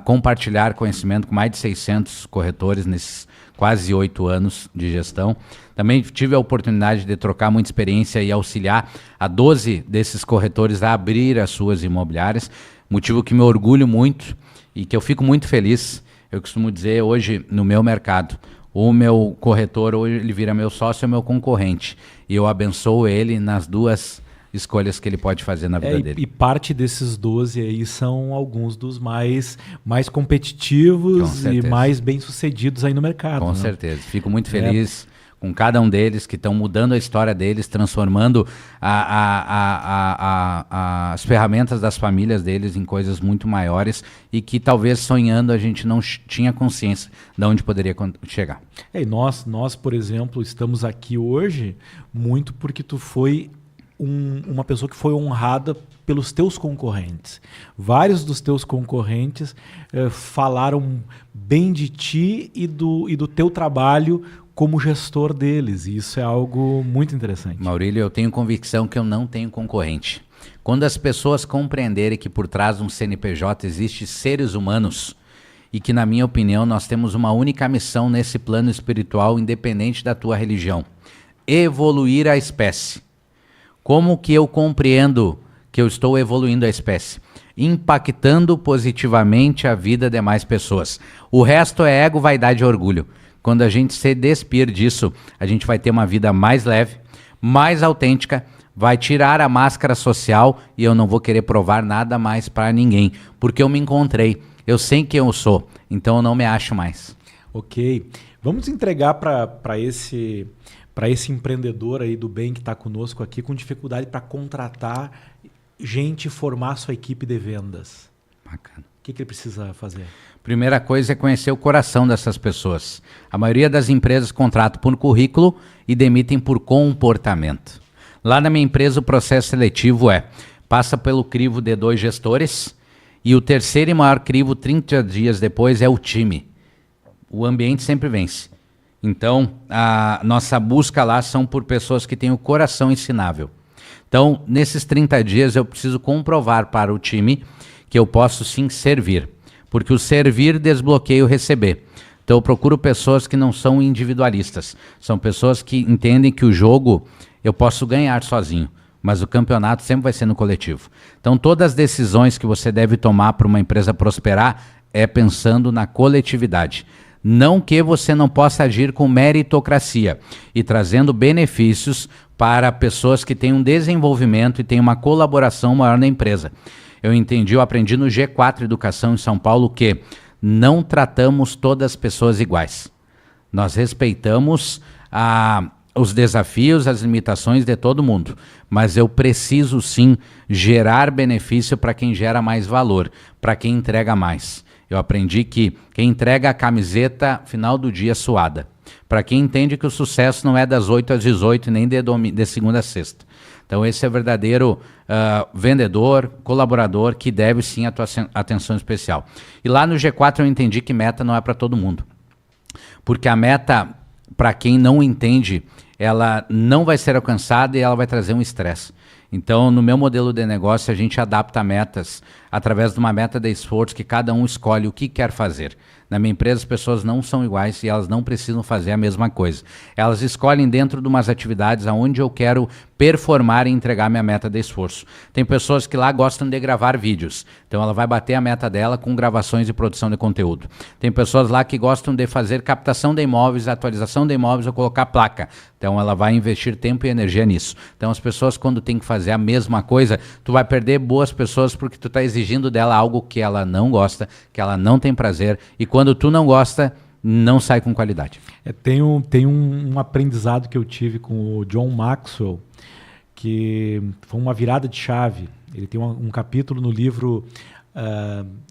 compartilhar conhecimento com mais de 600 corretores nesses quase 8 anos de gestão. Também tive a oportunidade de trocar muita experiência e auxiliar a 12 desses corretores a abrir as suas imobiliárias, motivo que me orgulho muito e que eu fico muito feliz. Eu costumo dizer hoje no meu mercado, o meu corretor, hoje ele vira meu sócio, é meu concorrente. E eu abençoo ele nas 2 escolhas que ele pode fazer na vida dele. E parte desses 12 aí são alguns dos mais competitivos e mais bem-sucedidos aí no mercado. Com certeza. Fico muito feliz com cada um deles que estão mudando a história deles, transformando as ferramentas das famílias deles em coisas muito maiores e que talvez sonhando a gente não tinha consciência de onde poderia chegar. E nós, por exemplo, estamos aqui hoje muito porque tu foi uma pessoa que foi honrada pelos teus concorrentes. Vários dos teus concorrentes falaram bem de ti e do teu trabalho como gestor deles. E isso é algo muito interessante. Maurílio, eu tenho convicção que eu não tenho concorrente. Quando as pessoas compreenderem que por trás de um CNPJ existem seres humanos e que, na minha opinião, nós temos uma única missão nesse plano espiritual, independente da tua religião: evoluir a espécie. Como que eu compreendo que eu estou evoluindo a espécie? Impactando positivamente a vida de mais pessoas. O resto é ego, vaidade e orgulho. Quando a gente se despir disso, a gente vai ter uma vida mais leve, mais autêntica, vai tirar a máscara social e eu não vou querer provar nada mais para ninguém, porque eu me encontrei, eu sei quem eu sou, então eu não me acho mais. Ok, vamos entregar para esse empreendedor aí do bem que está conosco aqui com dificuldade para contratar gente e formar sua equipe de vendas. Bacana. O que ele precisa fazer? Primeira coisa é conhecer o coração dessas pessoas. A maioria das empresas contratam por currículo e demitem por comportamento. Lá na minha empresa o processo seletivo passa pelo crivo de 2 gestores e o terceiro e maior crivo 30 dias depois é o time. O ambiente sempre vence. Então, a nossa busca lá são por pessoas que têm o coração ensinável. Então, nesses 30 dias eu preciso comprovar para o time que eu posso sim servir, porque o servir desbloqueia o receber. Então eu procuro pessoas que não são individualistas, são pessoas que entendem que o jogo eu posso ganhar sozinho, mas o campeonato sempre vai ser no coletivo. Então todas as decisões que você deve tomar para uma empresa prosperar é pensando na coletividade. Não que você não possa agir com meritocracia e trazendo benefícios para pessoas que têm um desenvolvimento e têm uma colaboração maior na empresa. Eu aprendi no G4 Educação em São Paulo que não tratamos todas as pessoas iguais. Nós respeitamos os desafios, as limitações de todo mundo, mas eu preciso sim gerar benefício para quem gera mais valor, para quem entrega mais. Eu aprendi que quem entrega a camiseta final do dia suada, para quem entende que o sucesso não é das 8 às 18, nem de segunda a sexta. Então esse é o verdadeiro vendedor, colaborador que deve sim a tua atenção especial. E lá no G4 eu entendi que meta não é para todo mundo. Porque a meta, para quem não entende, ela não vai ser alcançada e ela vai trazer um estresse. Então, no meu modelo de negócio, a gente adapta metas através de uma meta de esforço que cada um escolhe o que quer fazer. Na minha empresa, as pessoas não são iguais e elas não precisam fazer a mesma coisa. Elas escolhem dentro de umas atividades onde eu quero performar e entregar minha meta de esforço. Tem pessoas que lá gostam de gravar vídeos, então ela vai bater a meta dela com gravações e produção de conteúdo. Tem pessoas lá que gostam de fazer captação de imóveis, atualização de imóveis ou colocar placa, então ela vai investir tempo e energia nisso. Então as pessoas, quando tem que fazer a mesma coisa, tu vai perder boas pessoas porque tu está exigindo dela algo que ela não gosta, que ela não tem prazer, e quando tu não gosta, não sai com qualidade. Tem um aprendizado que eu tive com o John Maxwell, que foi uma virada de chave. Ele tem um capítulo no livro,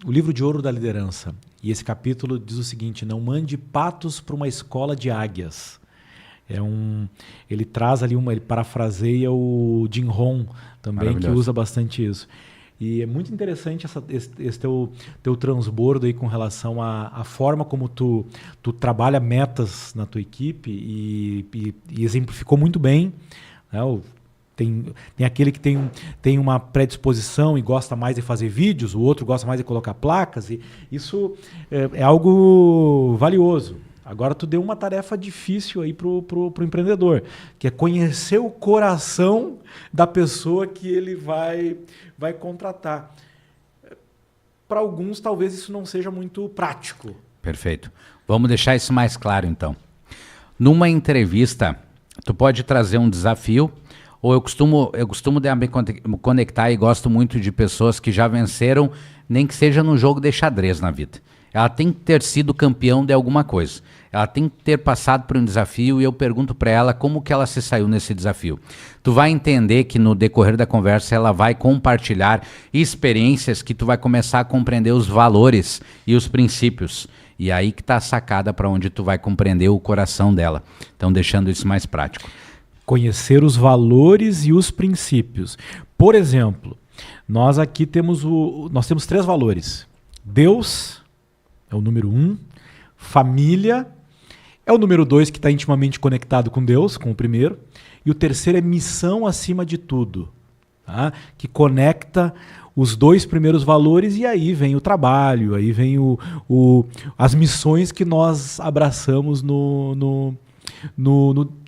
o livro de ouro da liderança. E esse capítulo diz o seguinte: não mande patos para uma escola de águias. Ele traz ali ele parafraseia o Jim Rohn também, que usa bastante isso. E é muito interessante esse teu transbordo aí com relação à forma como tu trabalha metas na tua equipe e exemplificou muito bem, né? Tem aquele que tem uma predisposição e gosta mais de fazer vídeos, o outro gosta mais de colocar placas, e isso é algo valioso. Agora tu deu uma tarefa difícil aí pro empreendedor, que é conhecer o coração da pessoa que ele vai contratar. Para alguns, talvez isso não seja muito prático. Perfeito. Vamos deixar isso mais claro, então. Numa entrevista, tu pode trazer um desafio, ou eu costumo me conectar e gosto muito de pessoas que já venceram, nem que seja num jogo de xadrez na vida. Ela tem que ter sido campeão de alguma coisa. Ela tem que ter passado por um desafio e eu pergunto para ela como que ela se saiu nesse desafio. Tu vai entender que no decorrer da conversa ela vai compartilhar experiências que tu vai começar a compreender os valores e os princípios. E aí que está a sacada para onde tu vai compreender o coração dela. Então, deixando isso mais prático. Conhecer os valores e os princípios. Por exemplo, nós aqui temos 3 valores. Deus é o número 1, família é o número 2, que está intimamente conectado com Deus, com o primeiro, e o terceiro é missão acima de tudo. tá? Que conecta os 2 primeiros valores, e aí vem o trabalho, aí vem as missões que nós abraçamos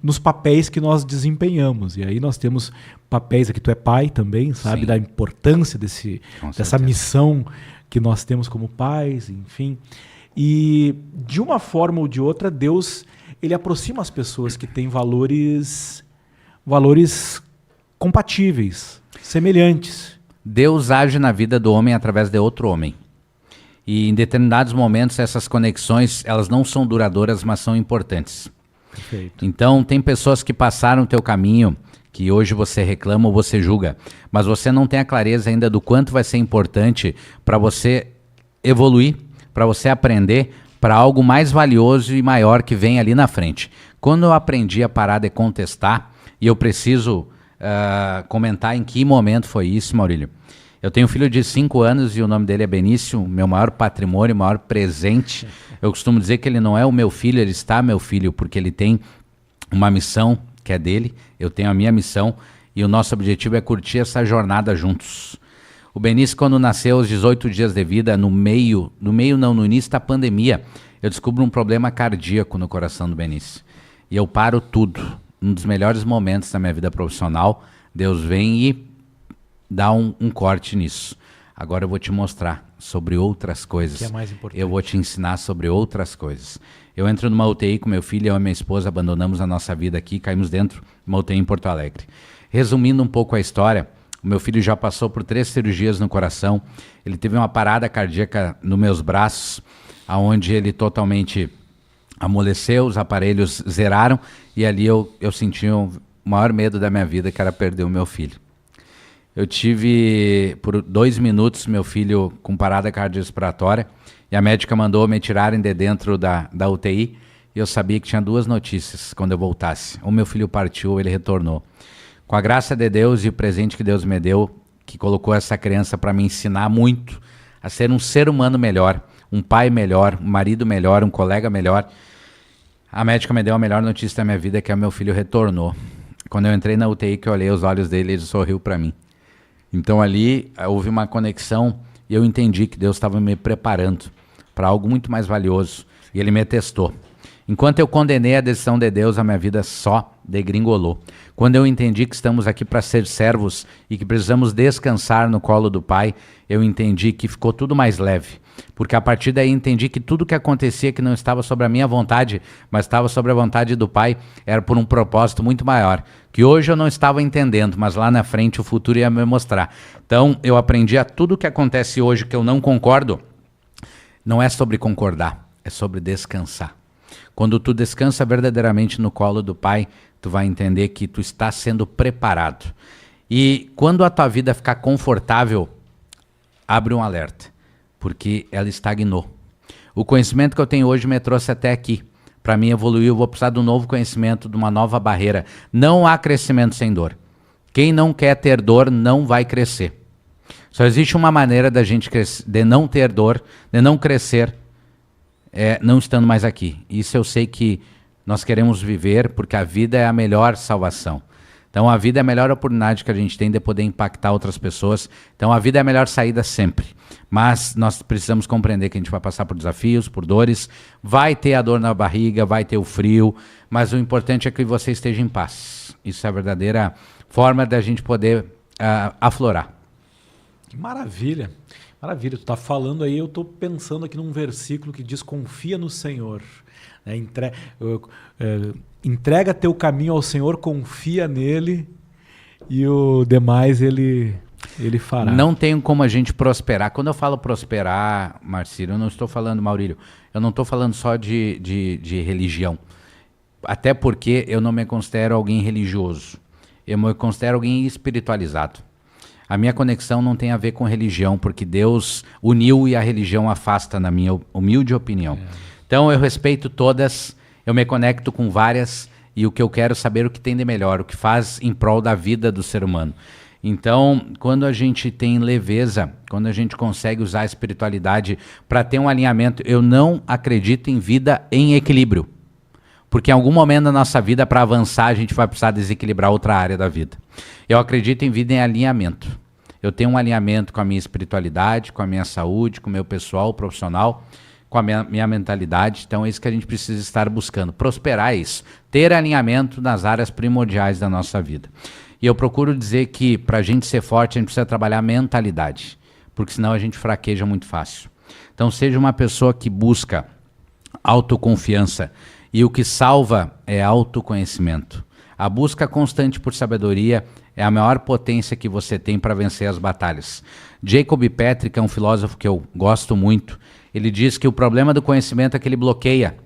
nos papéis que nós desempenhamos. E aí nós temos papéis, aqui tu é pai também, sabe? Sim. Da importância dessa missão que nós temos como pais, enfim. E de uma forma ou de outra, Deus, ele aproxima as pessoas que têm valores compatíveis, semelhantes. Deus age na vida do homem através de outro homem. E em determinados momentos essas conexões, elas não são duradouras, mas são importantes. Perfeito. Então tem pessoas que passaram o teu caminho, que hoje você reclama ou você julga, mas você não tem a clareza ainda do quanto vai ser importante para você evoluir, para você aprender para algo mais valioso e maior que vem ali na frente. Quando eu aprendi a parar de contestar, e eu preciso comentar em que momento foi isso, Maurílio. Eu tenho um filho de 5 anos e o nome dele é Benício, meu maior patrimônio, maior presente. Eu costumo dizer que ele não é o meu filho, ele está meu filho, porque ele tem uma missão que é dele, eu tenho a minha missão e o nosso objetivo é curtir essa jornada juntos. O Benício, quando nasceu, aos 18 dias de vida, no início da pandemia, eu descubro um problema cardíaco no coração do Benício. E eu paro tudo. Um dos melhores momentos da minha vida profissional, Deus vem e dá um corte nisso. Agora eu vou te mostrar sobre outras coisas. Que é mais importante. Eu vou te ensinar sobre outras coisas. Eu entro numa UTI com meu filho, eu e minha esposa abandonamos a nossa vida aqui, caímos dentro de uma UTI em Porto Alegre. Resumindo um pouco a história, o meu filho já passou por 3 cirurgias no coração, ele teve uma parada cardíaca nos meus braços, onde ele totalmente amoleceu, os aparelhos zeraram, e ali eu senti o maior medo da minha vida, que era perder o meu filho. Eu tive, por 2 minutos, meu filho com parada cardiorrespiratória, e a médica mandou me tirarem de dentro da UTI, e eu sabia que tinha 2 notícias quando eu voltasse. Ou meu filho partiu ou ele retornou. Com a graça de Deus e o presente que Deus me deu, que colocou essa criança para me ensinar muito a ser um ser humano melhor, um pai melhor, um marido melhor, um colega melhor, a médica me deu a melhor notícia da minha vida, que é o meu filho retornou. Quando eu entrei na UTI, que eu olhei os olhos dele, ele sorriu para mim. Então ali houve uma conexão e eu entendi que Deus estava me preparando para algo muito mais valioso. E ele me testou. Enquanto eu condenei a decisão de Deus, a minha vida só degringolou. Quando eu entendi que estamos aqui para ser servos e que precisamos descansar no colo do Pai, eu entendi que ficou tudo mais leve. Porque a partir daí entendi que tudo que acontecia que não estava sobre a minha vontade, mas estava sobre a vontade do Pai, era por um propósito muito maior, que hoje eu não estava entendendo, mas lá na frente o futuro ia me mostrar. Então eu aprendi a tudo que acontece hoje que eu não concordo, não é sobre concordar, é sobre descansar. Quando tu descansa verdadeiramente no colo do Pai, tu vai entender que tu está sendo preparado. E quando a tua vida ficar confortável, abre um alerta, porque ela estagnou. O conhecimento que eu tenho hoje me trouxe até aqui. Para mim evoluir, eu vou precisar de um novo conhecimento, de uma nova barreira. Não há crescimento sem dor. Quem não quer ter dor não vai crescer. Só existe uma maneira da gente de não ter dor, de não crescer, não estando mais aqui. Isso eu sei que nós queremos viver, porque a vida é a melhor salvação. Então a vida é a melhor oportunidade que a gente tem de poder impactar outras pessoas. Então a vida é a melhor saída sempre. Mas nós precisamos compreender que a gente vai passar por desafios, por dores, vai ter a dor na barriga, vai ter o frio, mas o importante é que você esteja em paz. Isso é a verdadeira forma da gente poder aflorar. Que maravilha, maravilha. Tu tá falando aí, eu tô pensando aqui num versículo que diz: confia no Senhor. Entrega teu caminho ao Senhor, confia nele e o demais ele fará. Não tem como a gente prosperar. Quando eu falo prosperar, Marcílio, eu não estou falando, Maurílio, eu não estou falando só de religião. Até porque eu não me considero alguém religioso. Eu me considero alguém espiritualizado. A minha conexão não tem a ver com religião, porque Deus uniu e a religião afasta, na minha humilde opinião. Então eu respeito todas, eu me conecto com várias, e o que eu quero saber é o que tem de melhor, o que faz em prol da vida do ser humano. Então, quando a gente tem leveza, quando a gente consegue usar a espiritualidade para ter um alinhamento, eu não acredito em vida em equilíbrio. Porque em algum momento da nossa vida, para avançar, a gente vai precisar desequilibrar outra área da vida. Eu acredito em vida em alinhamento. Eu tenho um alinhamento com a minha espiritualidade, com a minha saúde, com o meu pessoal profissional, com a minha mentalidade. Então é isso que a gente precisa estar buscando. Prosperar é isso. Ter alinhamento nas áreas primordiais da nossa vida. E eu procuro dizer que para a gente ser forte, a gente precisa trabalhar a mentalidade. Porque senão a gente fraqueja muito fácil. Então seja uma pessoa que busca autoconfiança. E o que salva é autoconhecimento. A busca constante por sabedoria é a maior potência que você tem para vencer as batalhas. Jacob Petri, que é um filósofo que eu gosto muito, ele diz que o problema do conhecimento é que ele bloqueia.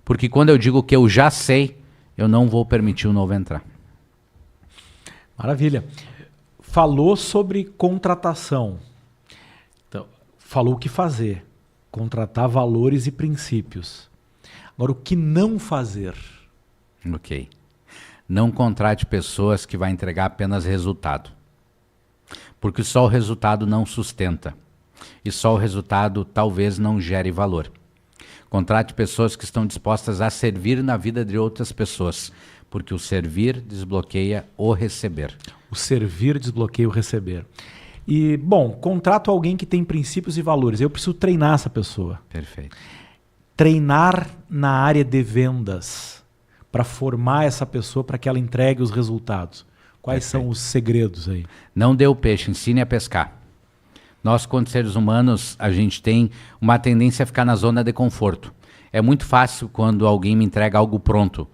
Porque quando eu digo que eu já sei, eu não vou permitir o novo entrar. Maravilha. Falou sobre contratação. Então, falou o que fazer. Contratar valores e princípios. Agora, o que não fazer? Ok. Não contrate pessoas que vão entregar apenas resultado. Porque só o resultado não sustenta. E só o resultado talvez não gere valor. Contrate pessoas que estão dispostas a servir na vida de outras pessoas. Porque o servir desbloqueia o receber. O servir desbloqueia o receber. E, bom, contrato alguém que tem princípios e valores. Eu preciso treinar essa pessoa. Perfeito. Treinar na área de vendas para formar essa pessoa para que ela entregue os resultados. Quais são os segredos aí? Não dê o peixe, ensine a pescar. Nós, quando seres humanos, a gente tem uma tendência a ficar na zona de conforto. É muito fácil quando alguém me entrega algo pronto.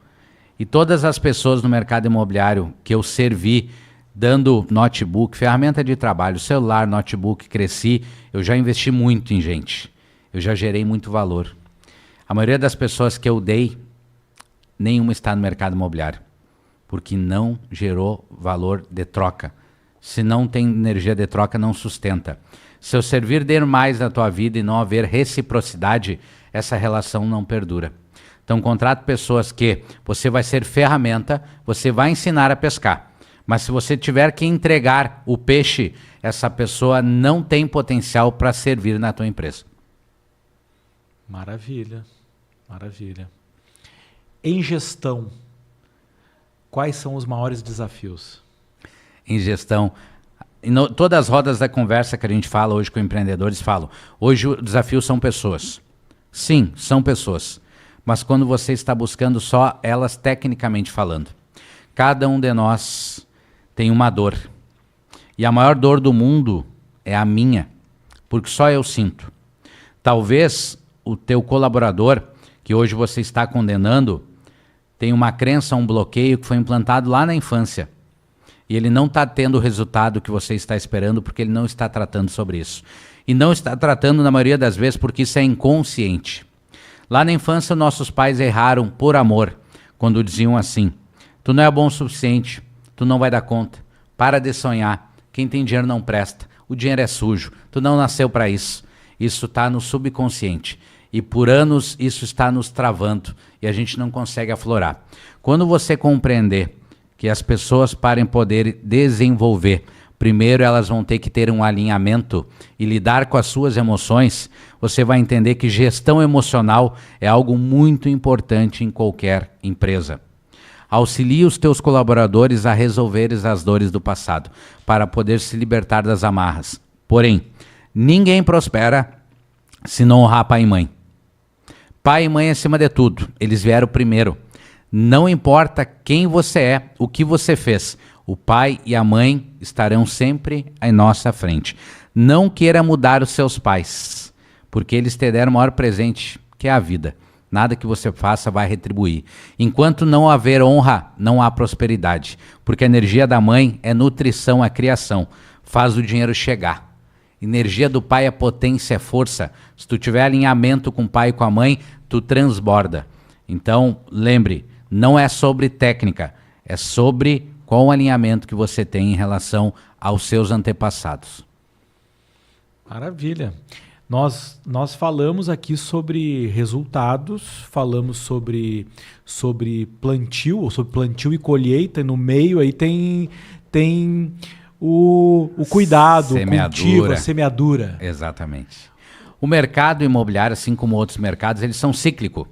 E todas as pessoas no mercado imobiliário que eu servi, dando notebook, ferramenta de trabalho, celular, notebook, cresci, eu já investi muito em gente. Eu já gerei muito valor. A maioria das pessoas que eu dei, nenhuma está no mercado imobiliário, porque não gerou valor de troca. Se não tem energia de troca, não sustenta. Se eu servir der mais na tua vida e não haver reciprocidade, essa relação não perdura. Então, contrate pessoas que você vai ser ferramenta, você vai ensinar a pescar. Mas se você tiver que entregar o peixe, essa pessoa não tem potencial para servir na tua empresa. Maravilha, maravilha. Em gestão, quais são os maiores desafios? Em gestão, todas as rodas da conversa que a gente fala hoje com empreendedores falam, hoje o desafio são pessoas. Sim, são pessoas. Mas quando você está buscando só elas tecnicamente falando. Cada um de nós tem uma dor. E a maior dor do mundo é a minha, porque só eu sinto. Talvez o teu colaborador, que hoje você está condenando, tem uma crença, um bloqueio que foi implantado lá na infância. E ele não está tendo o resultado que você está esperando porque ele não está tratando sobre isso. E não está tratando, na maioria das vezes, porque isso é inconsciente. Lá na infância, nossos pais erraram por amor, quando diziam assim, tu não é bom o suficiente, tu não vai dar conta, para de sonhar, quem tem dinheiro não presta, o dinheiro é sujo, tu não nasceu para isso. Isso está no subconsciente. E por anos isso está nos travando e a gente não consegue aflorar. Quando você compreender que as pessoas, para poder desenvolver, primeiro elas vão ter que ter um alinhamento e lidar com as suas emoções, você vai entender que gestão emocional é algo muito importante em qualquer empresa. Auxilie os teus colaboradores a resolveres as dores do passado, para poder se libertar das amarras. Porém, ninguém prospera se não honrar pai e mãe. Pai e mãe acima de tudo, eles vieram primeiro. Não importa quem você é, o que você fez, o pai e a mãe estarão sempre em nossa frente. Não queira mudar os seus pais, porque eles te deram o maior presente, que é a vida. Nada que você faça vai retribuir. Enquanto não haver honra, não há prosperidade, porque a energia da mãe é nutrição, é criação, faz o dinheiro chegar. Energia do pai é potência, é força. Se tu tiver alinhamento com o pai e com a mãe, tu transborda. Então, lembre, não é sobre técnica, é sobre qual o alinhamento que você tem em relação aos seus antepassados. Maravilha. Nós falamos aqui sobre resultados, falamos sobre plantio, ou sobre plantio e colheita, e no meio aí tem o cuidado, o cultivo, a semeadura. Exatamente. O mercado imobiliário, assim como outros mercados, eles são cíclicos.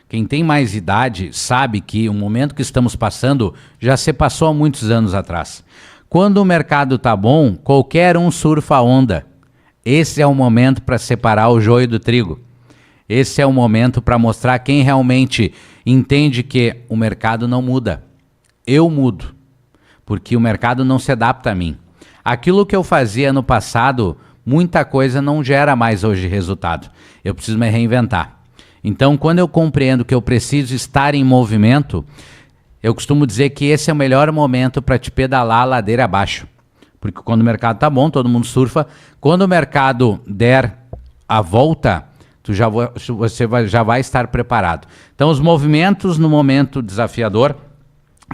Quem tem mais idade sabe que o momento que estamos passando já se passou há muitos anos atrás. Quando o mercado está bom, qualquer um surfa a onda. Esse é o momento para separar o joio do trigo. Esse é o momento para mostrar quem realmente entende que o mercado não muda. Eu mudo, porque o mercado não se adapta a mim. Aquilo que eu fazia no passado, muita coisa não gera mais hoje resultado. Eu preciso me reinventar. Então, quando eu compreendo que eu preciso estar em movimento, eu costumo dizer que esse é o melhor momento para te pedalar a ladeira abaixo. Porque quando o mercado está bom, todo mundo surfa. Quando o mercado der a volta, você já vai estar preparado. Então, os movimentos no momento desafiador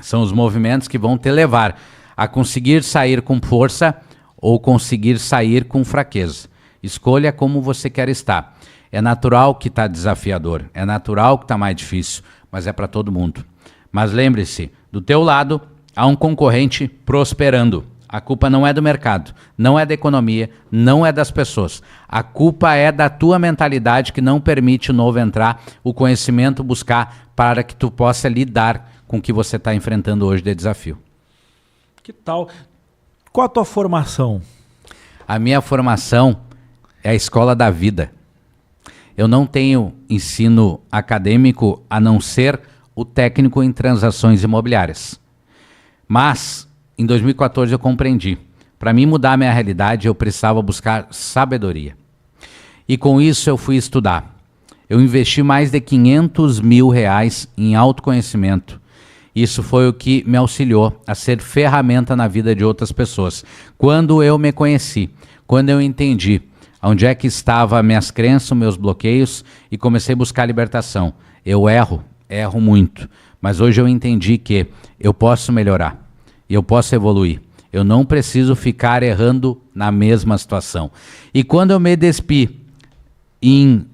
são os movimentos que vão te levar a conseguir sair com força ou conseguir sair com fraqueza. Escolha como você quer estar. É natural que está desafiador, é natural que está mais difícil, mas é para todo mundo. Mas lembre-se, do teu lado há um concorrente prosperando. A culpa não é do mercado, não é da economia, não é das pessoas. A culpa é da tua mentalidade que não permite o novo entrar, o conhecimento buscar para que tu possa lidar com o que você está enfrentando hoje de desafio. Que tal? Qual a tua formação? A minha formação é a escola da vida. Eu não tenho ensino acadêmico a não ser o técnico em transações imobiliárias. Mas, em 2014 eu compreendi. Para mim mudar a minha realidade, eu precisava buscar sabedoria. E com isso eu fui estudar. Eu investi mais de R$500 mil em autoconhecimento. Isso foi o que me auxiliou a ser ferramenta na vida de outras pessoas. Quando eu me conheci, quando eu entendi onde é que estavam minhas crenças, meus bloqueios e comecei a buscar libertação. Eu erro muito, mas hoje eu entendi que eu posso melhorar, eu posso evoluir. Eu não preciso ficar errando na mesma situação. E quando eu me despi em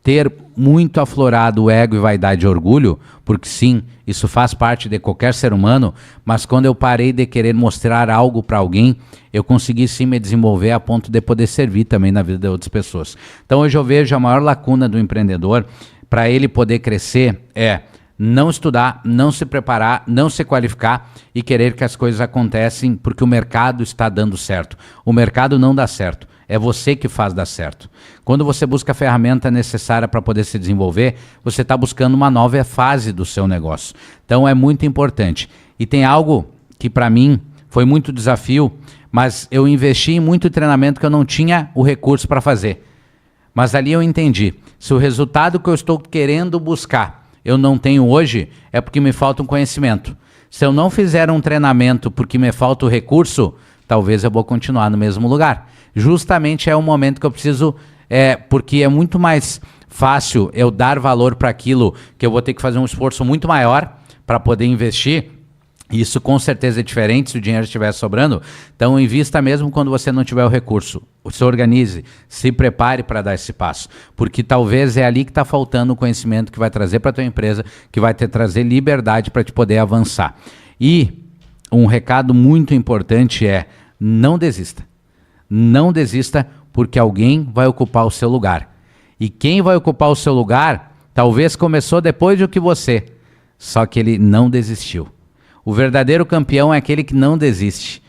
ter muito aflorado o ego e vaidade e orgulho, porque sim, isso faz parte de qualquer ser humano, mas quando eu parei de querer mostrar algo para alguém, eu consegui sim me desenvolver a ponto de poder servir também na vida de outras pessoas. Então hoje eu vejo a maior lacuna do empreendedor, para ele poder crescer, é não estudar, não se preparar, não se qualificar e querer que as coisas acontecem porque o mercado está dando certo. O mercado não dá certo. É você que faz dar certo. Quando você busca a ferramenta necessária para poder se desenvolver, você está buscando uma nova fase do seu negócio. Então é muito importante. E tem algo que para mim foi muito desafio, mas eu investi em muito treinamento que eu não tinha o recurso para fazer. Mas ali eu entendi. Se o resultado que eu estou querendo buscar eu não tenho hoje, é porque me falta um conhecimento. Se eu não fizer um treinamento porque me falta o recurso, talvez eu vou continuar no mesmo lugar. Justamente é o momento que eu preciso, porque é muito mais fácil eu dar valor para aquilo que eu vou ter que fazer um esforço muito maior para poder investir. Isso com certeza é diferente se o dinheiro estiver sobrando. Então invista mesmo quando você não tiver o recurso. Se organize, se prepare para dar esse passo. Porque talvez é ali que está faltando o conhecimento que vai trazer para a tua empresa, que vai te trazer liberdade para te poder avançar. E um recado muito importante é: não desista. Não desista, porque alguém vai ocupar o seu lugar. E quem vai ocupar o seu lugar, talvez começou depois do que você, só que ele não desistiu. O verdadeiro campeão é aquele que não desiste.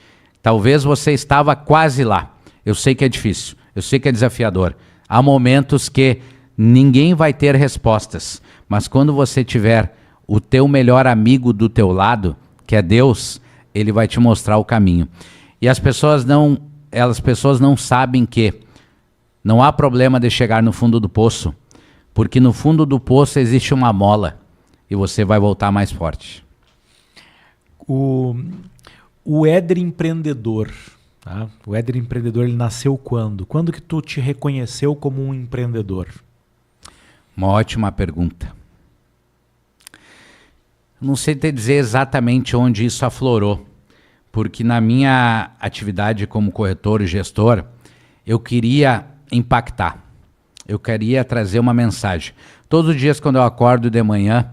Talvez você estava quase lá. Eu sei que é difícil, eu sei que é desafiador. Há momentos que ninguém vai ter respostas, mas quando você tiver o teu melhor amigo do teu lado, que é Deus, ele vai te mostrar o caminho. E as pessoas não sabem que não há problema de chegar no fundo do poço, porque no fundo do poço existe uma mola e você vai voltar mais forte. O Éder empreendedor, tá? O Éder empreendedor, ele nasceu quando? Quando que tu te reconheceu como um empreendedor? Uma ótima pergunta. Não sei te dizer exatamente onde isso aflorou, porque na minha atividade como corretor e gestor, eu queria impactar, eu queria trazer uma mensagem. Todos os dias quando eu acordo de manhã,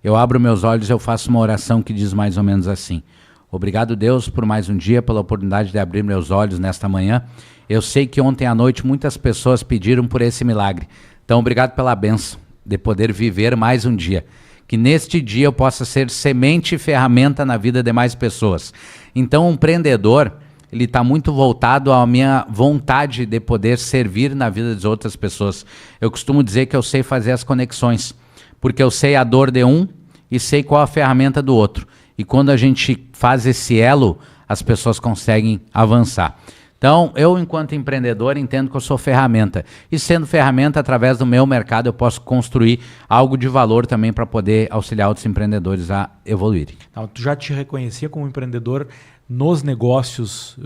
eu abro meus olhos e eu faço uma oração que diz mais ou menos assim: obrigado, Deus, por mais um dia, pela oportunidade de abrir meus olhos nesta manhã. Eu sei que ontem à noite muitas pessoas pediram por esse milagre. Então, obrigado pela bênção. de poder viver mais um dia. Que neste dia eu possa ser semente e ferramenta na vida de mais pessoas. Então, o empreendedor, ele está muito voltado à minha vontade de poder servir na vida das outras pessoas. Eu costumo dizer que eu sei fazer as conexões, porque eu sei a dor de um e sei qual a ferramenta do outro. E quando a gente faz esse elo, as pessoas conseguem avançar. Então, eu, enquanto empreendedor, entendo que eu sou ferramenta. E sendo ferramenta, através do meu mercado, eu posso construir algo de valor também para poder auxiliar outros empreendedores a evoluírem. Então, tu já te reconhecia como empreendedor nos negócios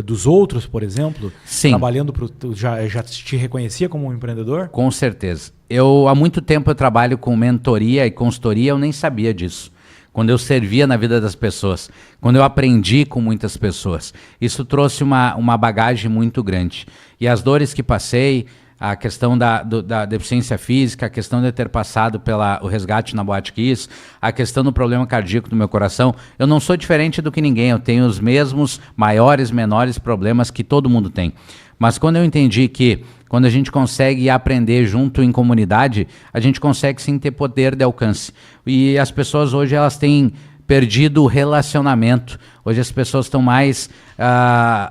dos outros, por exemplo? Sim. Trabalhando já te reconhecia como um empreendedor? Com certeza. Há muito tempo eu trabalho com mentoria e consultoria, eu nem sabia disso. Quando eu servia na vida das pessoas, quando eu aprendi com muitas pessoas. Isso trouxe uma bagagem muito grande. E as dores que passei, a questão da deficiência física, a questão de ter passado pelo resgate na Boate Kiss, a questão do problema cardíaco do meu coração, eu não sou diferente do que ninguém, eu tenho os mesmos maiores, menores problemas que todo mundo tem. Mas quando eu entendi que quando a gente consegue aprender junto em comunidade, a gente consegue sim ter poder de alcance. E as pessoas hoje elas têm perdido o relacionamento. Hoje as pessoas estão mais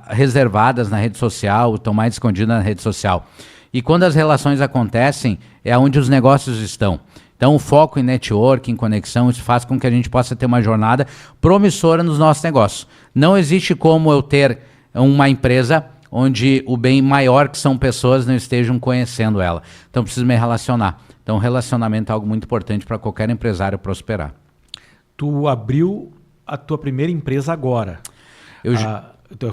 reservadas na rede social, estão mais escondidas na rede social. E quando as relações acontecem, é onde os negócios estão. Então o foco em network, em conexão, isso faz com que a gente possa ter uma jornada promissora nos nossos negócios. Não existe como eu ter uma empresa onde o bem maior, que são pessoas, não estejam conhecendo ela. Então, eu preciso me relacionar. Então, relacionamento é algo muito importante para qualquer empresário prosperar. Tu abriu a tua primeira empresa agora.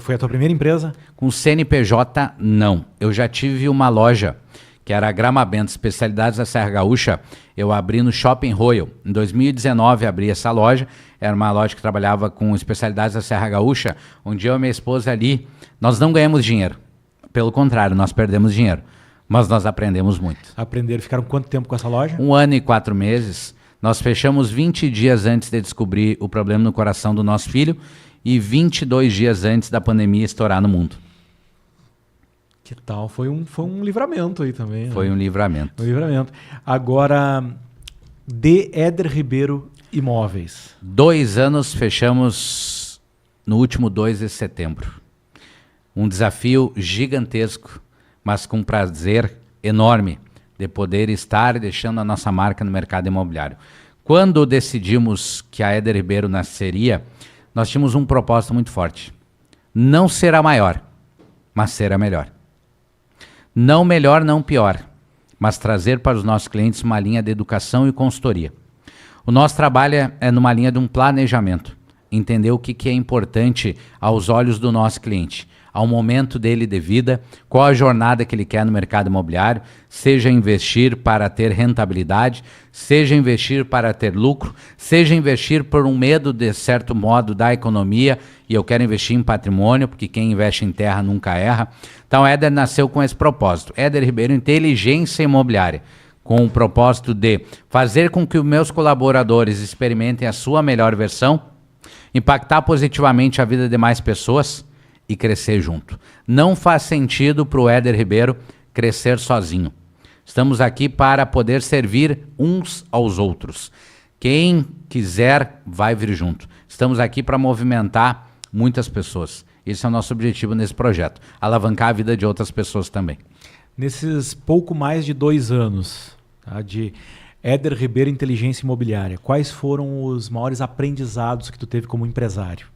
Foi a tua primeira empresa? Com CNPJ, não. Eu já tive uma loja, que era a Grama Bento, especialidades da Serra Gaúcha. Eu abri no Shopping Royal. Em 2019, abri essa loja. Era uma loja que trabalhava com especialidades da Serra Gaúcha, onde eu e minha esposa ali, nós não ganhamos dinheiro. Pelo contrário, nós perdemos dinheiro. Mas nós aprendemos muito. Ficaram quanto tempo com essa loja? 1 ano e 4 meses. Nós fechamos 20 dias antes de descobrir o problema no coração do nosso filho e 22 dias antes da pandemia estourar no mundo. Que tal? Foi um livramento aí também. Foi um livramento. Um livramento. Agora, de Éder Ribeiro Imóveis. 2 anos, fechamos no último 2 de setembro. Um desafio gigantesco, mas com prazer enorme de poder estar deixando a nossa marca no mercado imobiliário. Quando decidimos que a Éder Ribeiro nasceria, nós tínhamos um propósito muito forte. Não ser a maior, mas ser a melhor. Não melhor, não pior, mas trazer para os nossos clientes uma linha de educação e consultoria. O nosso trabalho é numa linha de um planejamento. Entender o que é importante aos olhos do nosso cliente, ao momento dele de vida, qual a jornada que ele quer no mercado imobiliário, seja investir para ter rentabilidade, seja investir para ter lucro, seja investir por um medo, de certo modo, da economia, e eu quero investir em patrimônio, porque quem investe em terra nunca erra. Então, Éder nasceu com esse propósito. Éder Ribeiro, inteligência imobiliária, com o propósito de fazer com que os meus colaboradores experimentem a sua melhor versão, impactar positivamente a vida de mais pessoas e crescer junto. Não faz sentido para o Éder Ribeiro crescer sozinho. Estamos aqui para poder servir uns aos outros. Quem quiser vai vir junto. Estamos aqui para movimentar muitas pessoas. Esse é o nosso objetivo nesse projeto. Alavancar a vida de outras pessoas também. Nesses pouco mais de 2 anos, tá, de Éder Ribeiro Inteligência Imobiliária, quais foram os maiores aprendizados que tu teve como empresário?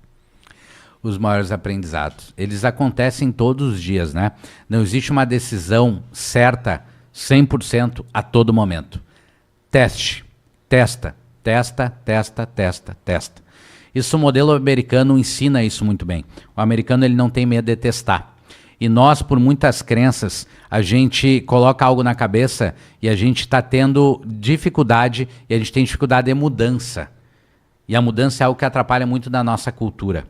Os maiores aprendizados. Eles acontecem todos os dias, né? Não existe uma decisão certa 100% a todo momento. Teste, testa. Isso o modelo americano ensina isso muito bem. O americano ele não tem medo de testar. E nós, por muitas crenças, a gente coloca algo na cabeça e a gente está tendo dificuldade, e a gente tem dificuldade de mudança. E a mudança é algo que atrapalha muito da nossa cultura.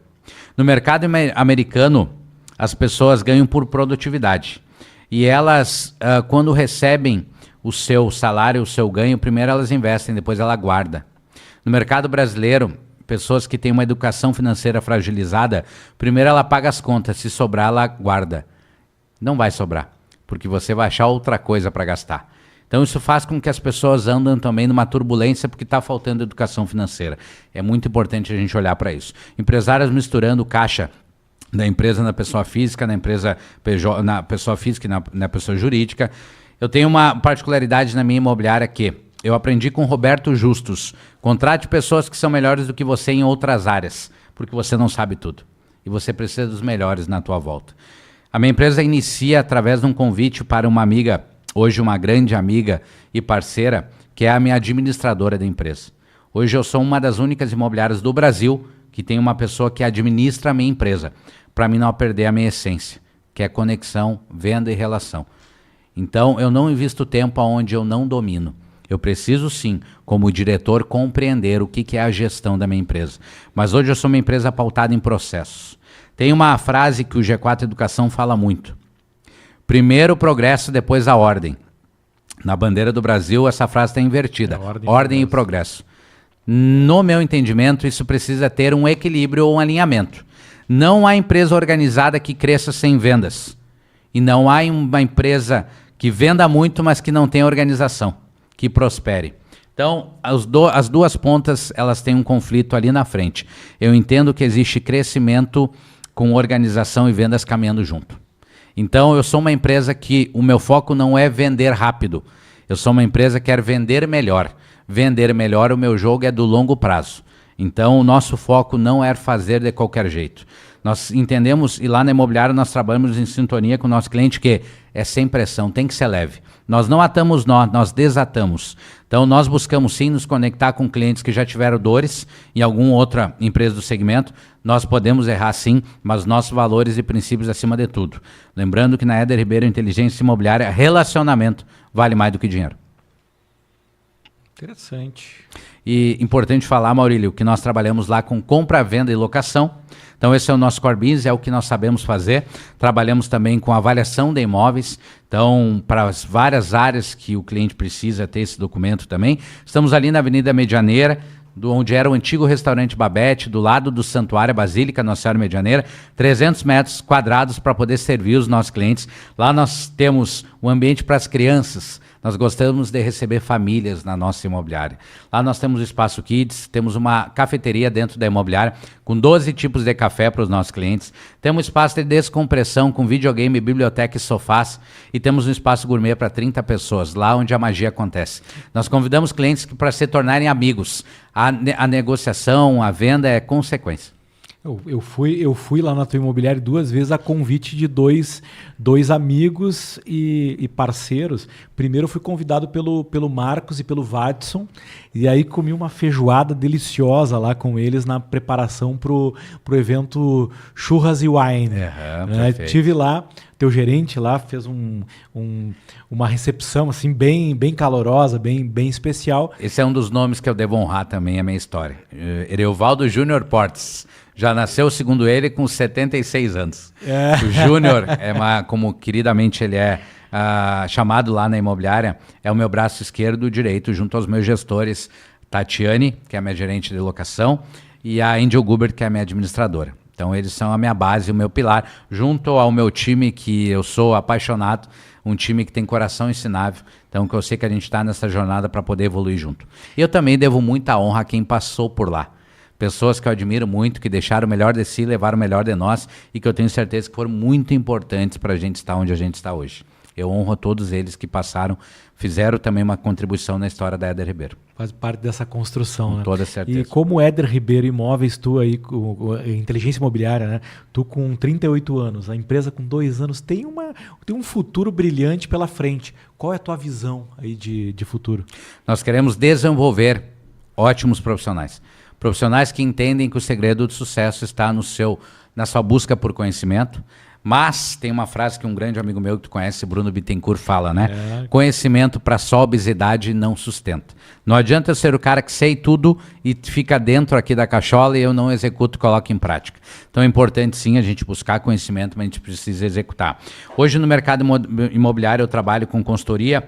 No mercado americano, as pessoas ganham por produtividade. E elas, quando recebem o seu salário, o seu ganho, primeiro elas investem, depois ela guarda. No mercado brasileiro, pessoas que têm uma educação financeira fragilizada, primeiro ela paga as contas, se sobrar ela guarda. Não vai sobrar, porque você vai achar outra coisa para gastar. Então isso faz com que as pessoas andem também numa turbulência porque está faltando educação financeira. É muito importante a gente olhar para isso. Empresários misturando caixa da empresa na pessoa física, na empresa PJ, na pessoa física e na pessoa jurídica. Eu tenho uma particularidade na minha imobiliária que eu aprendi com Roberto Justus. Contrate pessoas que são melhores do que você em outras áreas, porque você não sabe tudo. E você precisa dos melhores na tua volta. A minha empresa inicia através de um convite para uma amiga, hoje uma grande amiga e parceira, que é a minha administradora da empresa. Hoje eu sou uma das únicas imobiliárias do Brasil que tem uma pessoa que administra a minha empresa, para mim não perder a minha essência, que é conexão, venda e relação. Então eu não invisto tempo onde eu não domino. Eu preciso sim, como diretor, compreender o que é a gestão da minha empresa. Mas hoje eu sou uma empresa pautada em processos. Tem uma frase que o G4 Educação fala muito. Primeiro o progresso, depois a ordem. Na bandeira do Brasil, essa frase está invertida. Ordem e progresso. No meu entendimento, isso precisa ter um equilíbrio ou um alinhamento. Não há empresa organizada que cresça sem vendas. E não há uma empresa que venda muito, mas que não tenha organização, que prospere. Então, as duas pontas, elas têm um conflito ali na frente. Eu entendo que existe crescimento com organização e vendas caminhando junto. Então, eu sou uma empresa que o meu foco não é vender rápido. Eu sou uma empresa que quer vender melhor. Vender melhor, o meu jogo é do longo prazo. Então, o nosso foco não é fazer de qualquer jeito. Nós entendemos, e lá na imobiliária nós trabalhamos em sintonia com o nosso cliente, que é sem pressão, tem que ser leve. Nós não atamos nós desatamos. Então, nós buscamos sim nos conectar com clientes que já tiveram dores em alguma outra empresa do segmento. Nós podemos errar sim, mas nossos valores e princípios acima de tudo. Lembrando que na Éder Ribeiro Inteligência Imobiliária, relacionamento vale mais do que dinheiro. Interessante. E importante falar, Maurílio, que nós trabalhamos lá com compra, venda e locação. Então esse é o nosso core business, é o que nós sabemos fazer. Trabalhamos também com avaliação de imóveis. Então, para as várias áreas que o cliente precisa ter esse documento também. Estamos ali na Avenida Medianeira, onde era o antigo restaurante Babette, do lado do Santuário Basílica Nossa Senhora Medianeira, 300 metros quadrados para poder servir os nossos clientes. Lá nós temos um ambiente para as crianças. Nós gostamos de receber famílias na nossa imobiliária. Lá nós temos o Espaço Kids, temos uma cafeteria dentro da imobiliária com 12 tipos de café para os nossos clientes. Temos um espaço de descompressão com videogame, biblioteca e sofás. E temos um espaço gourmet para 30 pessoas, lá onde a magia acontece. Nós convidamos clientes para se tornarem amigos. A negociação, a venda é consequência. Eu fui lá na tua imobiliária 2 vezes a convite de dois amigos e parceiros. Primeiro eu fui convidado pelo Marcos e pelo Vadson, e aí comi uma feijoada deliciosa lá com eles na preparação pro evento Churras e Wine. Tive lá, teu gerente lá fez uma recepção assim bem calorosa, bem especial. Esse é um dos nomes que eu devo honrar também a minha história. Ereuvaldo Júnior Portes. Já nasceu, segundo ele, com 76 anos. O Júnior, como queridamente ele é chamado lá na imobiliária, é o meu braço esquerdo e direito, junto aos meus gestores, Tatiane, que é a minha gerente de locação, e a Angel Gubert, que é a minha administradora. Então eles são a minha base, o meu pilar, junto ao meu time, que eu sou apaixonado, um time que tem coração ensinável, então que eu sei que a gente está nessa jornada para poder evoluir junto. E eu também devo muita honra a quem passou por lá. Pessoas que eu admiro muito, que deixaram o melhor de si, levaram o melhor de nós e que eu tenho certeza que foram muito importantes para a gente estar onde a gente está hoje. Eu honro a todos eles que passaram, fizeram também uma contribuição na história da Éder Ribeiro. Faz parte dessa construção, com né? toda certeza. E como Éder Ribeiro Imóveis, tu aí, com inteligência imobiliária, né? Tu com 38 anos, a empresa com 2 anos, tem um futuro brilhante pela frente. Qual é a tua visão aí de futuro? Nós queremos desenvolver ótimos profissionais. Profissionais que entendem que o segredo do sucesso está na sua busca por conhecimento, mas tem uma frase que um grande amigo meu que tu conhece, Bruno Bittencourt, fala, né? Conhecimento para só obesidade não sustenta. Não adianta eu ser o cara que sei tudo e fica dentro aqui da cachola e eu não executo e coloco em prática. Então é importante sim a gente buscar conhecimento, mas a gente precisa executar. Hoje no mercado imobiliário eu trabalho com consultoria,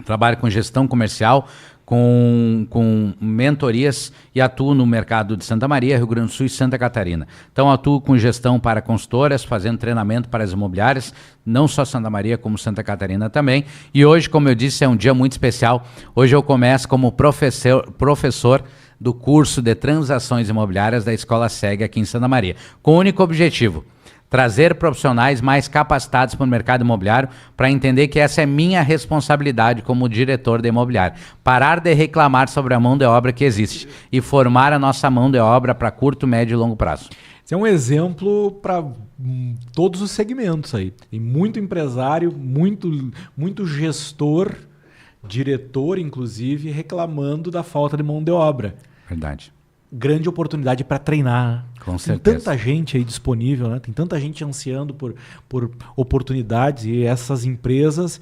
trabalho com gestão comercial, com mentorias e atuo no mercado de Santa Maria, Rio Grande do Sul e Santa Catarina. Então atuo com gestão para consultoras, fazendo treinamento para as imobiliárias, não só Santa Maria, como Santa Catarina também. E hoje, como eu disse, é um dia muito especial. Hoje eu começo como professor do curso de transações imobiliárias da Escola SEG aqui em Santa Maria, com o único objetivo: trazer profissionais mais capacitados para o mercado imobiliário, para entender que essa é minha responsabilidade como diretor de imobiliário. Parar de reclamar sobre a mão de obra que existe e formar a nossa mão de obra para curto, médio e longo prazo. Esse é um exemplo para todos os segmentos aí. Tem muito empresário, muito gestor, diretor, inclusive, reclamando da falta de mão de obra. Verdade. Grande oportunidade para treinar. Com certeza. Tem tanta gente aí disponível, né? Tem tanta gente ansiando por oportunidades, e essas empresas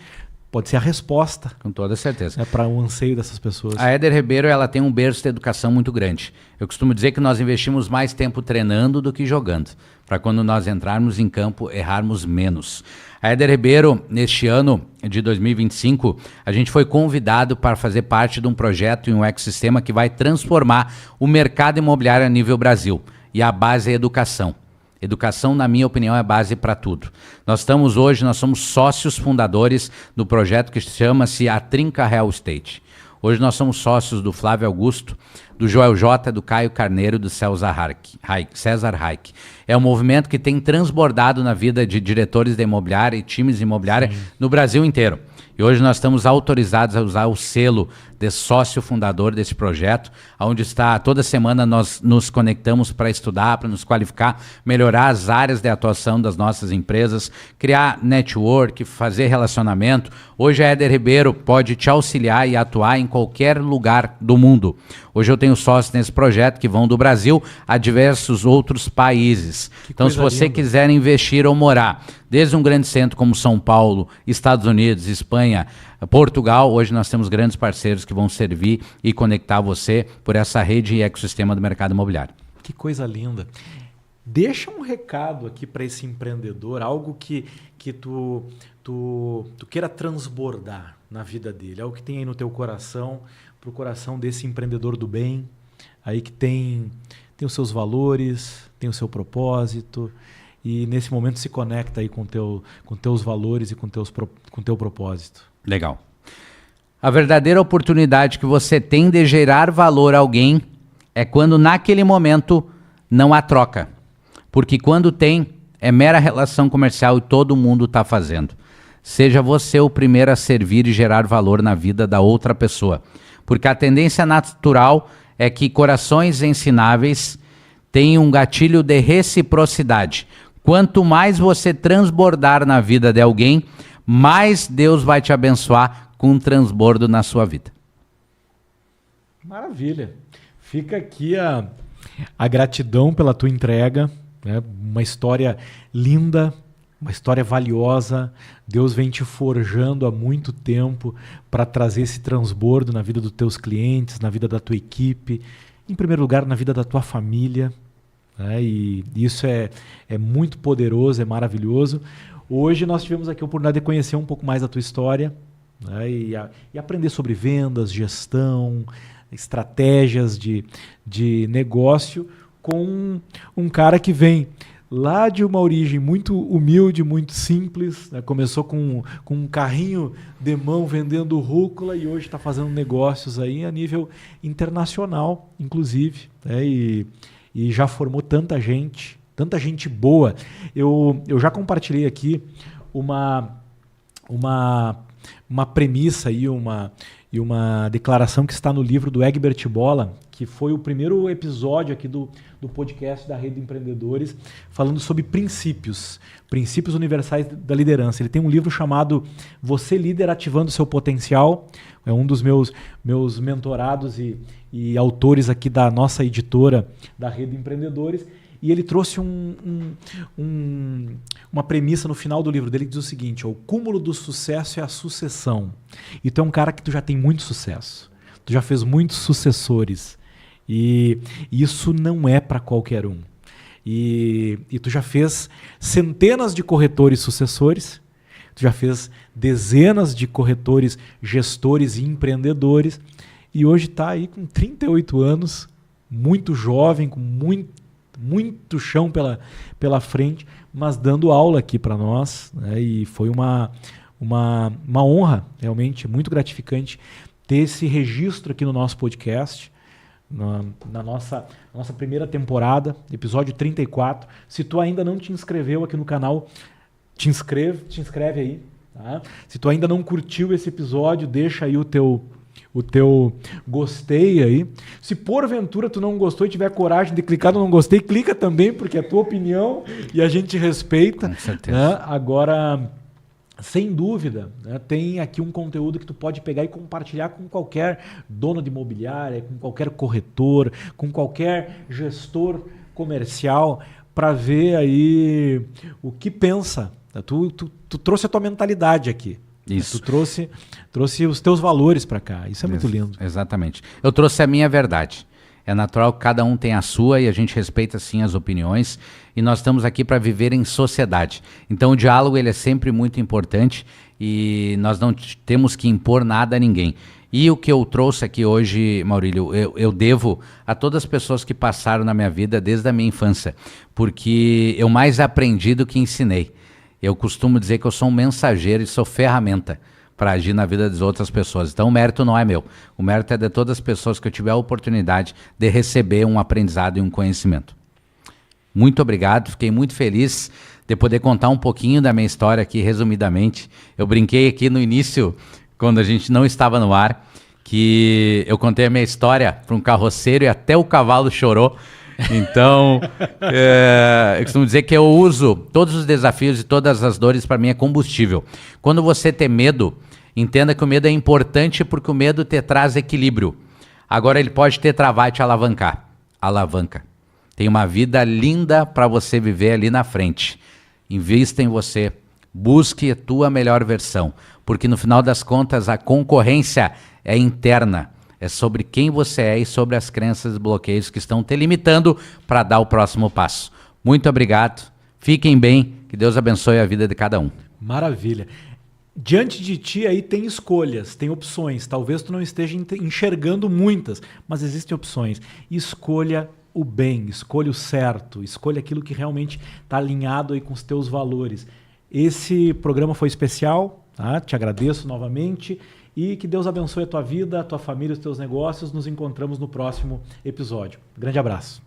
pode ser a resposta. Com toda certeza. Para o anseio dessas pessoas. A Éder Ribeiro, ela tem um berço de educação muito grande. Eu costumo dizer que nós investimos mais tempo treinando do que jogando, para quando nós entrarmos em campo, errarmos menos. A Éder Ribeiro, neste ano de 2025, a gente foi convidado para fazer parte de um projeto e um ecossistema que vai transformar o mercado imobiliário a nível Brasil. E a base é educação. Educação, na minha opinião, é a base para tudo. Nós somos sócios fundadores do projeto que chama-se A Trinca Real Estate. Hoje nós somos sócios do Flávio Augusto, do Joel J, do Caio Carneiro, do César Reich. É um movimento que tem transbordado na vida de diretores de imobiliária e times de imobiliária no Brasil inteiro. E hoje nós estamos autorizados a usar o selo de sócio fundador desse projeto, onde está, toda semana nós nos conectamos para estudar, para nos qualificar, melhorar as áreas de atuação das nossas empresas, criar network, fazer relacionamento. Hoje a Éder Ribeiro pode te auxiliar e atuar em qualquer lugar do mundo. Hoje eu tenho sócios nesse projeto que vão do Brasil a diversos outros países. Então, se você quiser investir ou morar, desde um grande centro como São Paulo, Estados Unidos, Espanha, Portugal, hoje nós temos grandes parceiros que vão servir e conectar você por essa rede e ecossistema do mercado imobiliário. Que coisa linda. Deixa um recado aqui para esse empreendedor, algo que tu queira transbordar na vida dele, algo que tem aí no teu coração, para o coração desse empreendedor do bem, aí que tem os seus valores, tem o seu propósito, e nesse momento se conecta aí com teus valores e com teu propósito. Legal. A verdadeira oportunidade que você tem de gerar valor a alguém é quando naquele momento não há troca. Porque quando tem, é mera relação comercial e todo mundo está fazendo. Seja você o primeiro a servir e gerar valor na vida da outra pessoa. Porque a tendência natural é que corações ensináveis tenham um gatilho de reciprocidade. Quanto mais você transbordar na vida de alguém, mais Deus vai te abençoar com um transbordo na sua vida. Maravilha. Fica aqui a gratidão pela tua entrega, né? Uma história linda, uma história valiosa. Deus vem te forjando há muito tempo para trazer esse transbordo na vida dos teus clientes, na vida da tua equipe, em primeiro lugar na vida da tua família. E isso é muito poderoso, é maravilhoso. Hoje nós tivemos aqui a oportunidade de conhecer um pouco mais da tua história, né, e aprender sobre vendas, gestão, estratégias de negócio com um cara que vem lá de uma origem muito humilde, muito simples, né? Começou com um carrinho de mão vendendo rúcula e hoje está fazendo negócios aí a nível internacional, inclusive, né? E já formou tanta gente boa. Eu já compartilhei aqui uma premissa e uma declaração que está no livro do Egbert Bola, que foi o primeiro episódio aqui do podcast da Rede de Empreendedores, falando sobre princípios universais da liderança. Ele tem um livro chamado Você Líder Ativando Seu Potencial. É um dos meus mentorados e autores aqui da nossa editora da Rede de Empreendedores. E ele trouxe uma premissa no final do livro dele que diz o seguinte: o cúmulo do sucesso é a sucessão. E tu é um cara que tu já tem muito sucesso. Tu já fez muitos sucessores. E isso não é para qualquer um. E tu já fez centenas de corretores sucessores. Tu já fez dezenas de corretores, gestores e empreendedores. e hoje está aí com 38 anos, muito jovem, com muito chão pela frente, mas dando aula aqui para nós, né? E foi uma honra, realmente, muito gratificante ter esse registro aqui no nosso podcast, na nossa primeira temporada, episódio 34. Se tu ainda não te inscreveu aqui no canal, te inscreve aí. Tá? Se tu ainda não curtiu esse episódio, deixa aí o teu gostei aí. Se porventura tu não gostou e tiver coragem de clicar no não gostei, clica também, porque é a tua opinião e a gente respeita. Com certeza. Né? Agora, sem dúvida, né, tem aqui um conteúdo que tu pode pegar e compartilhar com qualquer dono de imobiliária, com qualquer corretor, com qualquer gestor comercial, para ver aí o que pensa. Tu trouxe a tua mentalidade aqui. Isso. Tu trouxe os teus valores para cá. Isso é muito lindo. Exatamente. Eu trouxe a minha verdade. É natural que cada um tenha a sua e a gente respeita sim as opiniões, e nós estamos aqui para viver em sociedade. Então o diálogo ele é sempre muito importante e nós não temos que impor nada a ninguém. E o que eu trouxe aqui hoje, Maurílio, eu devo a todas as pessoas que passaram na minha vida desde a minha infância, porque eu mais aprendi do que ensinei. Eu costumo dizer que eu sou um mensageiro e sou ferramenta para agir na vida das outras pessoas. Então o mérito não é meu. O mérito é de todas as pessoas que eu tiver a oportunidade de receber um aprendizado e um conhecimento. Muito obrigado, fiquei muito feliz de poder contar um pouquinho da minha história aqui, resumidamente. Eu brinquei aqui no início, quando a gente não estava no ar, que eu contei a minha história para um carroceiro e até o cavalo chorou. Então, eu costumo dizer que eu uso todos os desafios e todas as dores, para mim é combustível. Quando você tem medo, entenda que o medo é importante, porque o medo te traz equilíbrio. Agora ele pode te travar e te alavancar. Alavanca. Tem uma vida linda para você viver ali na frente. Invista em você. Busque a tua melhor versão. Porque no final das contas a concorrência é interna. É sobre quem você é e sobre as crenças e bloqueios que estão te limitando para dar o próximo passo. Muito obrigado. Fiquem bem. Que Deus abençoe a vida de cada um. Maravilha. Diante de ti aí tem escolhas, tem opções. Talvez tu não esteja enxergando muitas, mas existem opções. Escolha o bem, escolha o certo, escolha aquilo que realmente está alinhado aí com os teus valores. Esse programa foi especial, tá? Te agradeço novamente. E que Deus abençoe a tua vida, a tua família, os teus negócios. Nos encontramos no próximo episódio. Grande abraço.